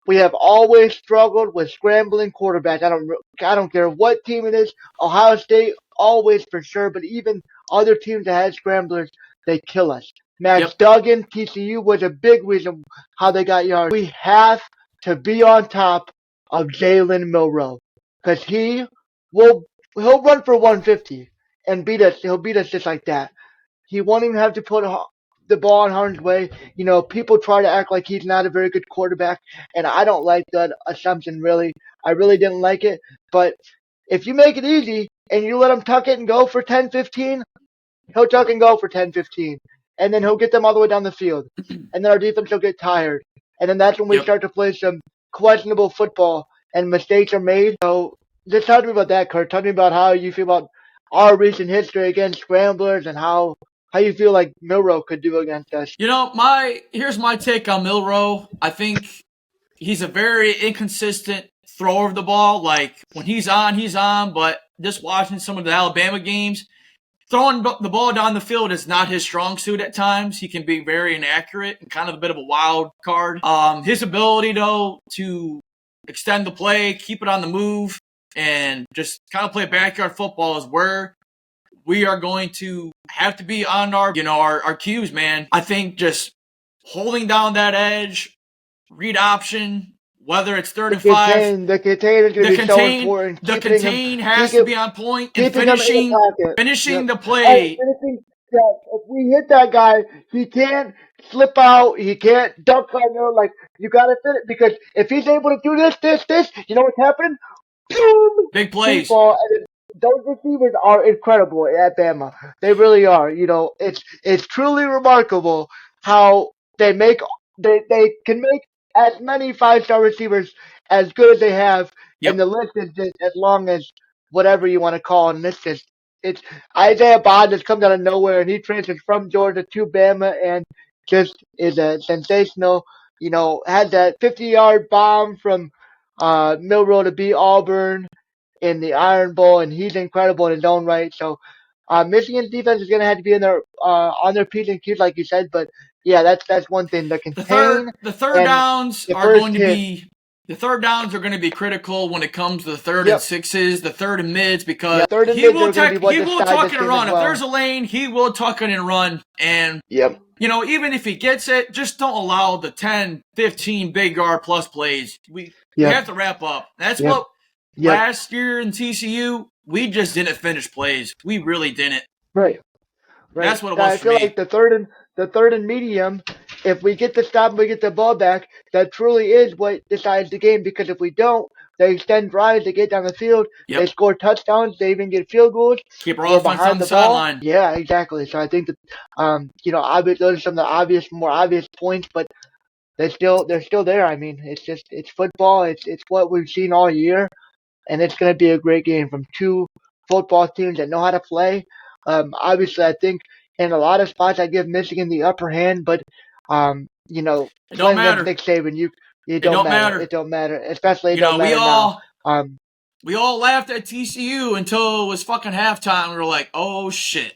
We have always struggled with scrambling quarterbacks. I don't care what team it is. Ohio State, always for sure, but even other teams that had scramblers, they kill us. Max Duggan, TCU was a big reason how they got yards. We have to be on top of Jalen Milroe because he'll run for 150 and beat us. He'll beat us just like that. He won't even have to put the ball in harm's way. People try to act like he's not a very good quarterback, and I don't like that assumption, really. I really didn't like it. But if you make it easy and you let him tuck it and go for 10-15, he'll tuck and go for 10-15. And then he'll get them all the way down the field. And then our defense will get tired. And then that's when we start to play some questionable football and mistakes are made. So just talk to me about that, Kurt. Talk to me about how you feel about our recent history against scramblers and how you feel like Milroe could do against us. Here's my take on Milroe. I think he's a very inconsistent thrower of the ball. Like, when he's on, but just watching some of the Alabama games, throwing the ball down the field is not his strong suit at times. He can be very inaccurate and kind of a bit of a wild card. His ability, though, to extend the play, keep it on the move, and just kind of play backyard football is where we are going to have to be on our cues, man. I think just holding down that edge, read option, whether it's 3rd and 5. The contain is going to be so important. The contain has to be on point and finishing the play. If we hit that guy, he can't slip out. He can't dunk on there. Like, you got to fit it because if he's able to do this, you know what's happening? Boom! Big plays. Those receivers are incredible at Bama. They really are. It's truly remarkable how they can make as many 5-star receivers as good as they have, and the list is just as long as whatever you want to call it. And it's Isaiah Bond just comes out of nowhere, and he transfers from Georgia to Bama, and just is a sensational. Had that 50-yard bomb from Milroe to beat Auburn in the Iron Bowl, and he's incredible in his own right. So Michigan's defense is going to have to be in their on their P's and Q's, like you said. But yeah, that's one thing. The third downs are going to be critical when it comes to the 3rd and 6s, the 3rd and mids, because he will tuck and run. If there's a lane, he will tuck it and run. And even if he gets it, just don't allow the 10, 15 big yard plus plays. We have to wrap up. That's what last year in TCU, we just didn't finish plays. We really didn't. Right. That's what it was I feel like the third and medium, if we get the stop and we get the ball back, that truly is what decides the game. Because if we don't, they extend drives, they get down the field, they score touchdowns, they even get field goals. Keep our offense on the sideline. Yeah, exactly. So I think that, those are some of the more obvious points, but they're still there. I mean, it's football. It's what we've seen all year, and it's going to be a great game from two football teams that know how to play. Obviously, I think in a lot of spots I give Michigan the upper hand, but playing against Nick Saban, it don't matter. It don't matter, especially now. We all laughed at TCU until it was fucking halftime. We were like, "Oh shit,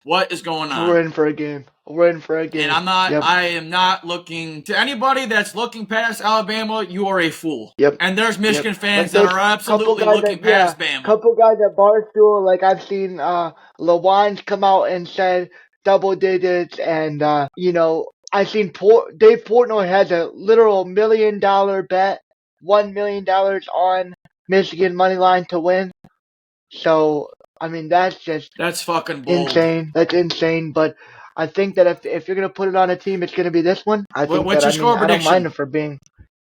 what is going on?" We're in for a game. And I am not looking to anybody that's looking past Alabama. You are a fool. Yep. And there's Michigan fans that are absolutely looking past Bama. Couple guys at Barstool, like I've seen, LeWine's come out and said double digits, and I've seen Dave Portnoy has a literal $1 million bet, $1 million on Michigan money line to win. So I mean that's fucking bold. Insane. That's insane, but. I think that if you're going to put it on a team, it's going to be this one. What's your score prediction? I don't mind it for being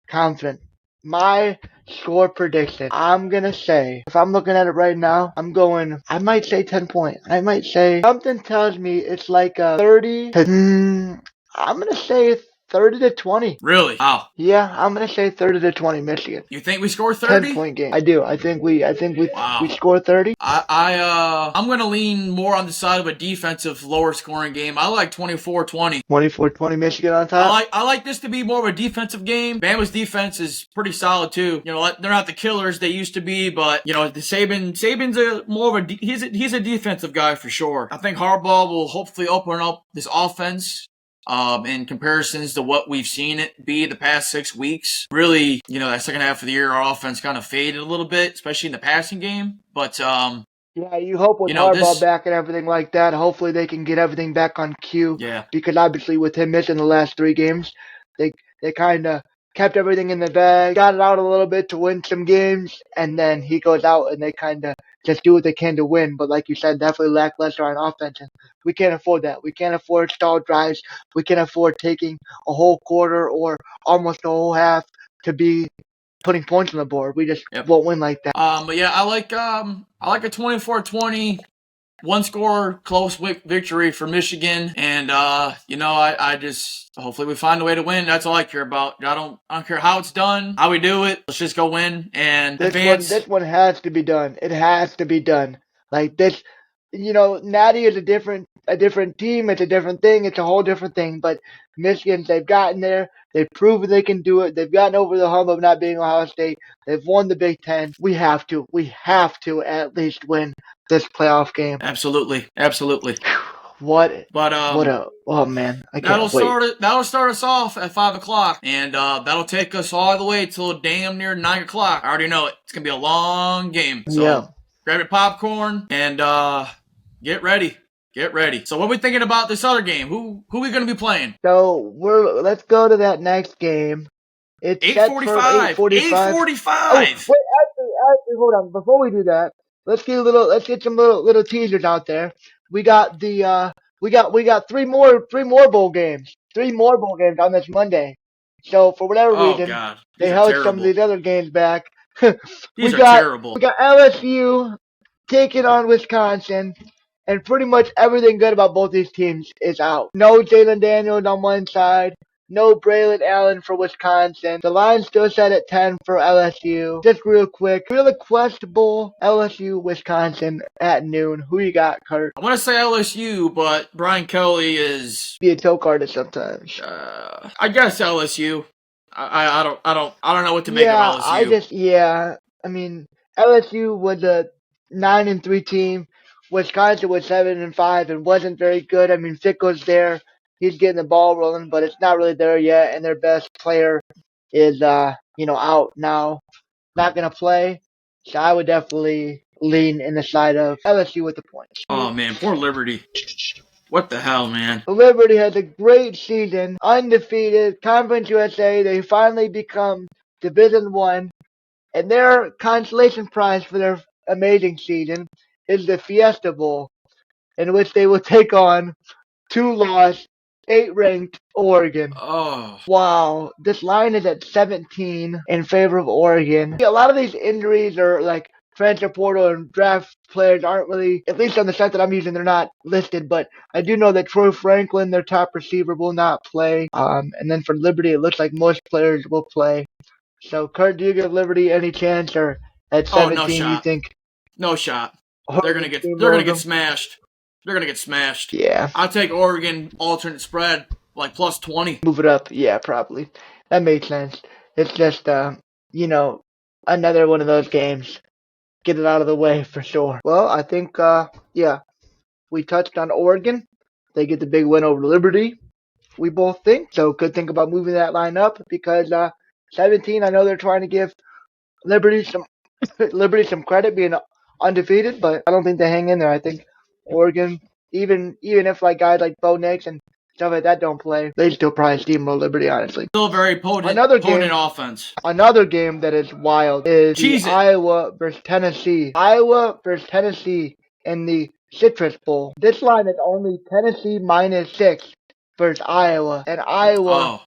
confident. My score prediction, I'm going to say, if I'm looking at it right now, I might say 10 point. I might say, something tells me it's like a 30 to, I'm going to say 30 to 20. Really? Wow. Yeah, I'm going to say 30 to 20 Michigan. You think we score 30? 10-point game. I do. I think we score 30. I'm going to lean more on the side of a defensive lower scoring game. I like 24-20. 24-20 Michigan on top. I like this to be more of a defensive game. Bama's defense is pretty solid too. They're not the killers they used to be, but the Saban's he's a defensive guy for sure. I think Harbaugh will hopefully open up this offense. In comparisons to what we've seen it be the past 6 weeks. Really, that second half of the year, our offense kind of faded a little bit, especially in the passing game. But, yeah, you hope with Harbaugh back and everything like that, hopefully they can get everything back on cue. Yeah. Because obviously with him missing the last 3 games, they kind of kept everything in the bag, got it out a little bit to win some games, and then he goes out and they kind of just do what they can to win. But like you said, definitely lackluster on offense. And we can't afford that. We can't afford stalled drives. We can't afford taking a whole quarter or almost a whole half to be putting points on the board. We just won't win like that. But yeah, I like a 24-20 one score close victory for Michigan, and I just hopefully we find a way to win. That's all I care about. I don't care how it's done, how we do it. Let's just go win and advance. This one has to be done. It has to be done. Like this, Natty is a different team. It's a different thing. It's a whole different thing. But Michigan, they've gotten there. They've proven they can do it. They've gotten over the hump of not being Ohio State. They've won the Big Ten. We have to at least win this playoff game. Absolutely. Oh man, I can't wait. That'll start us off at 5:00, and that'll take us all the way till damn near 9:00. I already know it. It's gonna be a long game. So grab your popcorn and get ready. So what are we thinking about this other game? Who are we going to be playing? So let's go to that next game. It's 8:45. 8:45. Oh, wait, actually, hold on. Before we do that, let's get some little teasers out there. We got we got three more bowl games. 3 more bowl games on this Monday. So for whatever reason, they held some of these other games back. These are terrible. We got LSU taking on Wisconsin. And pretty much everything good about both these teams is out. No Jalen Daniels on one side. No Braylon Allen for Wisconsin. The line's still set at 10 for LSU. Just real quick. Really questionable LSU, Wisconsin at noon. Who you got, Kurt? I want to say LSU, but Brian Kelly is... be a choke artist sometimes. I guess LSU. I don't know what to make of LSU. I mean, LSU was a 9-3 team. Wisconsin was 7-5 and wasn't very good. I mean, Fickle's there. He's getting the ball rolling, but it's not really there yet. And their best player is, out now. Not going to play. So I would definitely lean in the side of LSU with the points. Oh, man. Poor Liberty. What the hell, man? Liberty has a great season. Undefeated. Conference USA. They finally become Division I. And their consolation prize for their amazing season is the Fiesta Bowl, in which they will take on 2-loss, 8-ranked Oregon. Oh. Wow. This line is at 17 in favor of Oregon. A lot of these injuries are like transfer portal and draft players aren't really, at least on the site that I'm using, they're not listed. But I do know that Troy Franklin, their top receiver, will not play. And then for Liberty, it looks like most players will play. So, Kurt, do you give Liberty any chance, or at 17, no you think? No shot. They're gonna get smashed. They're gonna get smashed. Yeah. I'll take Oregon alternate spread like plus 20. Move it up. Yeah, probably. That makes sense. It's just another one of those games. Get it out of the way for sure. Well, I think we touched on Oregon. They get the big win over Liberty. We both think. So could think about moving that line up because 17, I know they're trying to give Liberty some credit being undefeated, but I don't think they hang in there. I think Oregon, even if like guys like Bo Nix and stuff like that don't play, they still probably steamroll Liberty, honestly. Still very potent offense. Another game that is wild is the Iowa versus Tennessee. Iowa versus Tennessee in the Citrus Bowl. This line is only Tennessee -6 versus Iowa. And Iowa,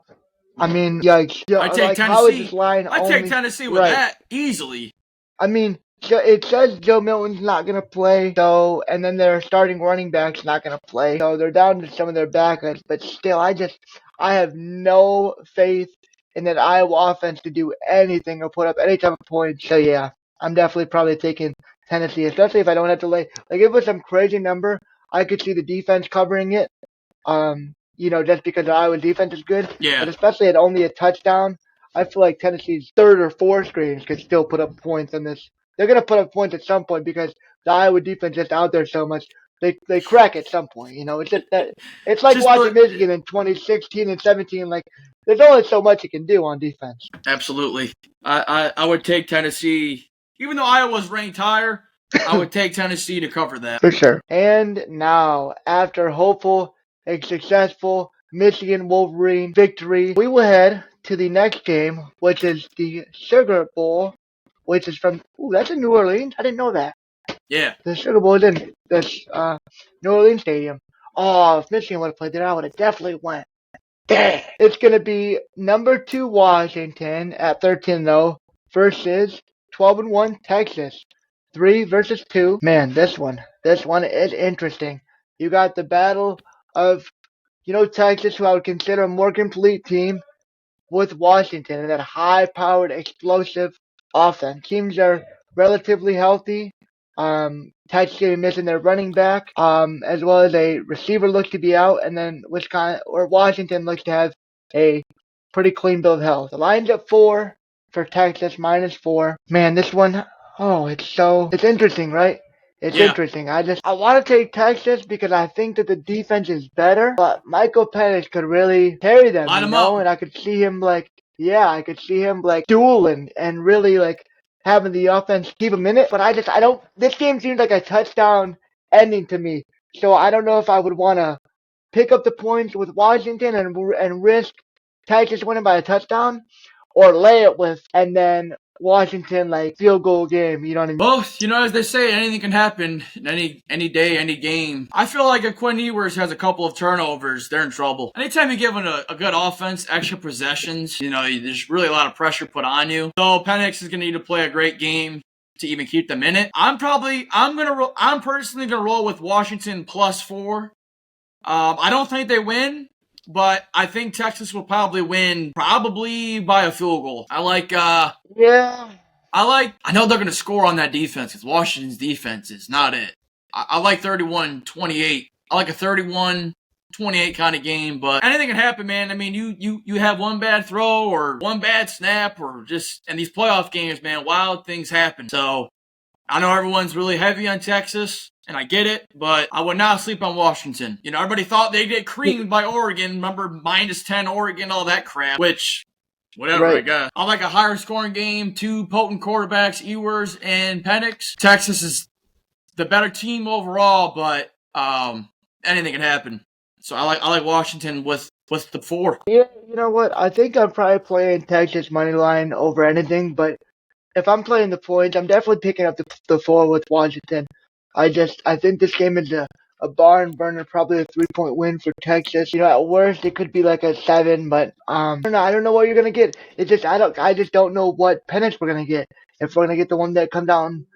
I mean, yikes. I take Tennessee. How is this line take Tennessee with that easily. I mean, it says Joe Milton's not going to play, and then their starting running back's not going to play. So they're down to some of their backups, but still, I have no faith in that Iowa offense to do anything or put up any type of points. So yeah, I'm definitely probably taking Tennessee, especially if I don't have to lay. Like if it was some crazy number, I could see the defense covering it. Just because the Iowa defense is good. Yeah. But especially at only a touchdown, I feel like Tennessee's third or fourth strings could still put up points in this. They're going to put up points at some point because the Iowa defense is out there so much. They crack at some point. It's just that it's like watching Michigan in 2016 and 17. Like there's only so much you can do on defense. Absolutely. I would take Tennessee, even though Iowa's ranked higher. I would take Tennessee to cover that for sure. And now, after hopeful and successful Michigan Wolverine victory, we will head to the next game, which is the Sugar Bowl, which is from, that's in New Orleans? I didn't know that. Yeah. The Sugar Bowl is in this New Orleans stadium. Oh, if Michigan would have played there, I would have definitely went. Dang. It's going to be number 2 Washington at 13-0 versus 12-1 Texas. 3 versus 2. Man, this one is interesting. You got the battle of, Texas, who I would consider a more complete team, with Washington and that high-powered, explosive offense. Teams are relatively healthy. Texas is missing their running back, as well as a receiver looks to be out, and then Washington looks to have a pretty clean bill of health. The line's at 4 for Texas, -4. Man, this one, it's interesting, right? It's interesting. I want to take Texas because I think that the defense is better, but Michael Penix could really carry them, and I could see him dueling and really having the offense keep him in it. But this game seems like a touchdown ending to me. So I don't know if I would want to pick up the points with Washington and risk Texas winning by a touchdown, or lay it with, and then Washington field goal game, you know what I mean? Well, as they say, anything can happen any day, any game. I feel like if Quinn Ewers has a couple of turnovers, they're in trouble. Anytime you're given a good offense, extra possessions, there's really a lot of pressure put on you. So Penix is going to need to play a great game to even keep them in it. I'm personally going to roll with Washington +4. I don't think they win, but I think Texas will probably win, probably by a field goal. I know they're going to score on that defense because Washington's defense is not it. I like 31-28. I like a 31-28 kind of game, but anything can happen, man. I mean, you have one bad throw or one bad snap or just, in these playoff games, man, wild things happen. So I know everyone's really heavy on Texas, and I get it, but I would not sleep on Washington. Everybody thought they'd get creamed by Oregon. Remember, -10 Oregon, all that crap, which... Whatever, right. I guess. I like a higher scoring game, 2 potent quarterbacks, Ewers and Penix. Texas is the better team overall, but anything can happen. So I like Washington with the 4. Yeah, you know what? I think I'm probably playing Texas money line over anything, but if I'm playing the points, I'm definitely picking up the 4 with Washington. I think this game is a barn burner, probably a 3-point win for Texas. At worst it could be like a 7, but I don't know what you're gonna get. I just don't know what pennants we're gonna get. If we're gonna get the one that comes down,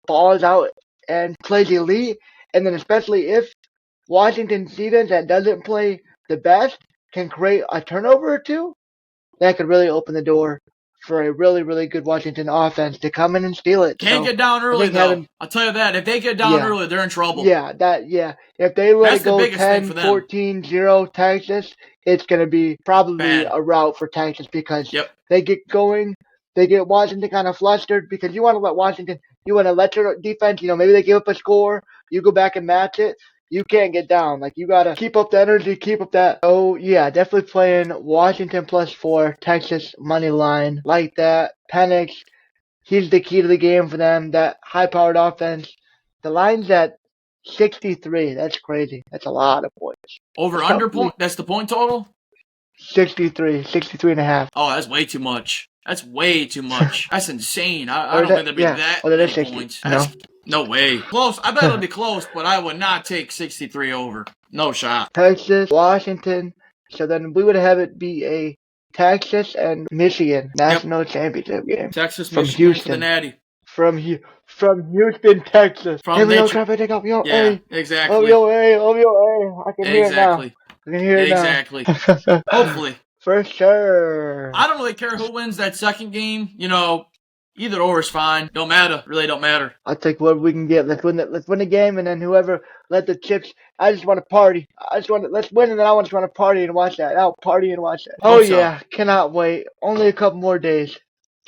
balls out and plays elite, and then especially if Washington's defense that doesn't play the best can create a turnover or two, that could really open the door for a really, really good Washington offense to come in and steal it. Can't get down early, though. I'll tell you that. If they get down early, they're in trouble. Yeah. If they let it go 10, 14, 0 Texas, it's going to be probably a rout for Texas because they get going. They get Washington kind of flustered because you want to let your defense, maybe they give up a score. You go back and match it. You can't get down. You got to keep up the energy, keep up that. Oh, yeah, definitely playing Washington +4, Texas money line like that. Penix, he's the key to the game for them. That high-powered offense. The line's at 63. That's crazy. That's a lot of points. Over-under point? That's the point total? 63 and a half. Oh, that's way too much. That's way too much. That's insane. I don't think there'd be that many points. No way. Close. I bet it'll be close, but I would not take 63 over. No shot. Texas, Washington. So then we would have it be a Texas and Michigan national championship game. Texas, from Michigan Houston. For the Natty. From Houston, Texas. From exactly. I can hear it now. I can hear it now. Exactly. Hopefully. For sure. I don't really care who wins that second game. Either or is fine. Don't matter. Really don't matter. I'll take what we can get. Let's win the game, and then whoever let the chips. I just want to party. Let's win, and then I just want to party and watch that. I'll party and watch that. Oh yeah, cannot wait. Only a couple more days.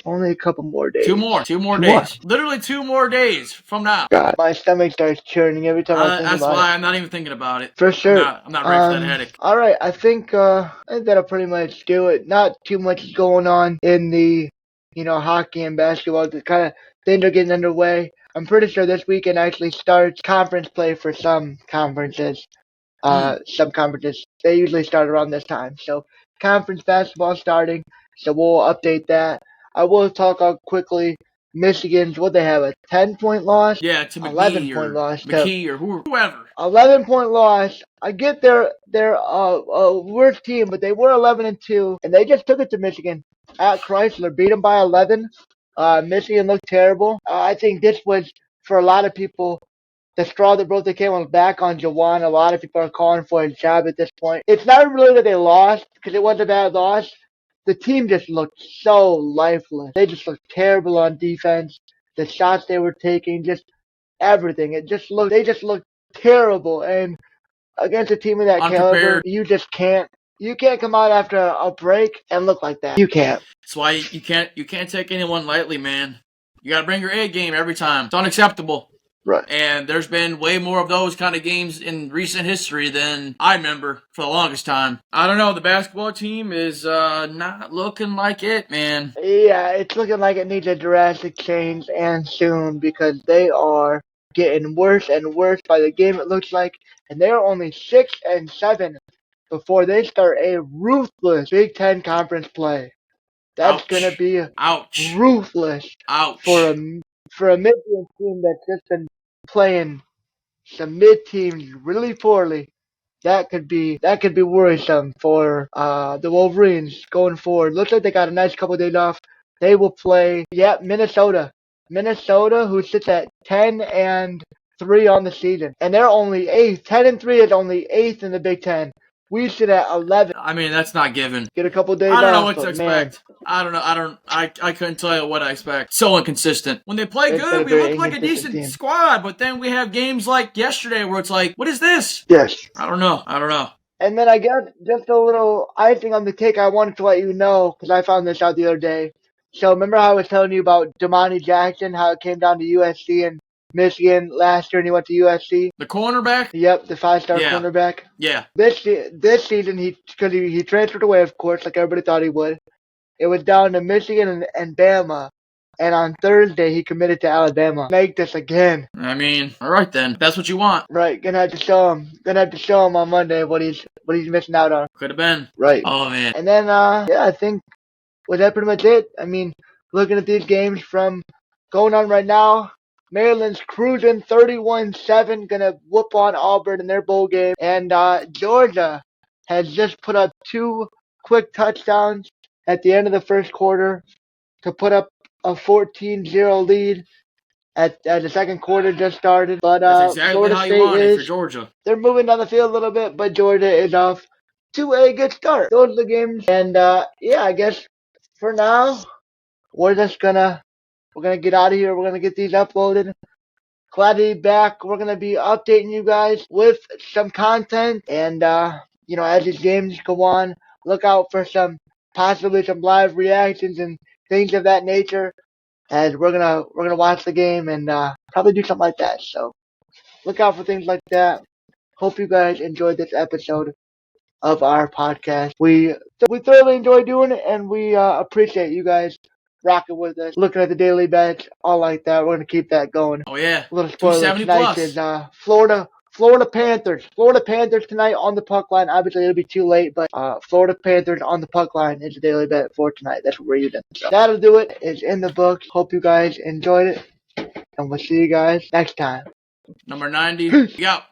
Two more days. Literally 2 more days from now. God, my stomach starts churning every time I think about it. That's why I'm not even thinking about it. For sure. I'm not ready for that headache. All right, I think that'll pretty much do it. Not too much going on in the hockey and basketball. The kind of things are getting underway. I'm pretty sure this weekend actually starts conference play for some conferences. Some conferences, they usually start around this time. So conference basketball starting. So we'll update that. I will talk quickly. Michigan's, what they have, a 10-point loss? Yeah, to McGee 11-point loss. McKee or whoever. 11-point loss. I get they're a worse team, but they were 11-2, and they just took it to Michigan at Chrysler, beat them by 11. Michigan looked terrible. I think this was, for a lot of people, the straw that broke the camel's back on Jawan. A lot of people are calling for a job at this point. It's not really that they lost, because it wasn't a bad loss. The team just looked so lifeless. They just looked terrible on defense. The shots they were taking, just everything. They just looked terrible. And against a team of that caliber, you just can't. You can't come out after a break and look like that. You can't. That's why you can't take anyone lightly, man. You got to bring your A game every time. It's unacceptable. Right. And there's been way more of those kind of games in recent history than I remember for the longest time. I don't know. The basketball team is not looking like it, man. Yeah, it's looking like it needs a drastic change, and soon, because they are getting worse and worse by the game, it looks like. And they're only 6-7 before they start a ruthless Big Ten conference play. That's going to be ruthless for a Michigan team that's just been playing some mid teams really poorly. That could be worrisome for the Wolverines going forward. Looks like they got a nice couple of days off. They will play Minnesota. Minnesota, who sits at 10-3 on the season, and they're only 8th. 10-3 is only 8th in the Big Ten. We sit at 11. I mean, that's not given. Get a couple days off. I don't know what to expect. I don't know. I couldn't tell you what I expect. So inconsistent. When they play good, we look like a decent squad, but then we have games like yesterday where it's like, what is this? Yes. I don't know. And then I guess just a little icing on the cake I wanted to let you know, because I found this out the other day. So remember how I was telling you about Damani Jackson, how it came down to USC and Michigan last year, and he went to USC. The cornerback? Yep, the 5-star cornerback. Yeah. This season, because he transferred away, of course, like everybody thought he would. It was down to Michigan and Bama. And on Thursday, he committed to Alabama. Make this again. I mean, all right then. That's what you want. Right. Gonna have to show him on Monday what he's missing out on. Could have been. Right. Oh man. And then I think was that pretty much it. I mean, looking at these games from going on right now, Maryland's cruising 31-7, gonna whoop on Auburn in their bowl game. And Georgia has just put up 2 quick touchdowns at the end of the first quarter to put up a 14-0 lead as the second quarter just started. But that's exactly Florida how State you want it for Georgia. They're moving down the field a little bit, but Georgia is off to a good start. Those are the games. And yeah, I guess for now, we're gonna get out of here. We're gonna get these uploaded. Glad to be back. We're gonna be updating you guys with some content, and as these games go on, look out for possibly some live reactions and things of that nature. As we're gonna watch the game and probably do something like that. So look out for things like that. Hope you guys enjoyed this episode of our podcast. We thoroughly enjoy doing it, and we appreciate you guys rocking with us, looking at the daily bets, all like that. We're gonna keep that going. Oh yeah. A little spoiler tonight is Florida Panthers. Florida Panthers tonight on the puck line. Obviously it'll be too late, but Florida Panthers on the puck line is a daily bet for tonight. That's what we're using. So that'll do it. It's in the books. Hope you guys enjoyed it, and we'll see you guys next time. Number 90. Yeah.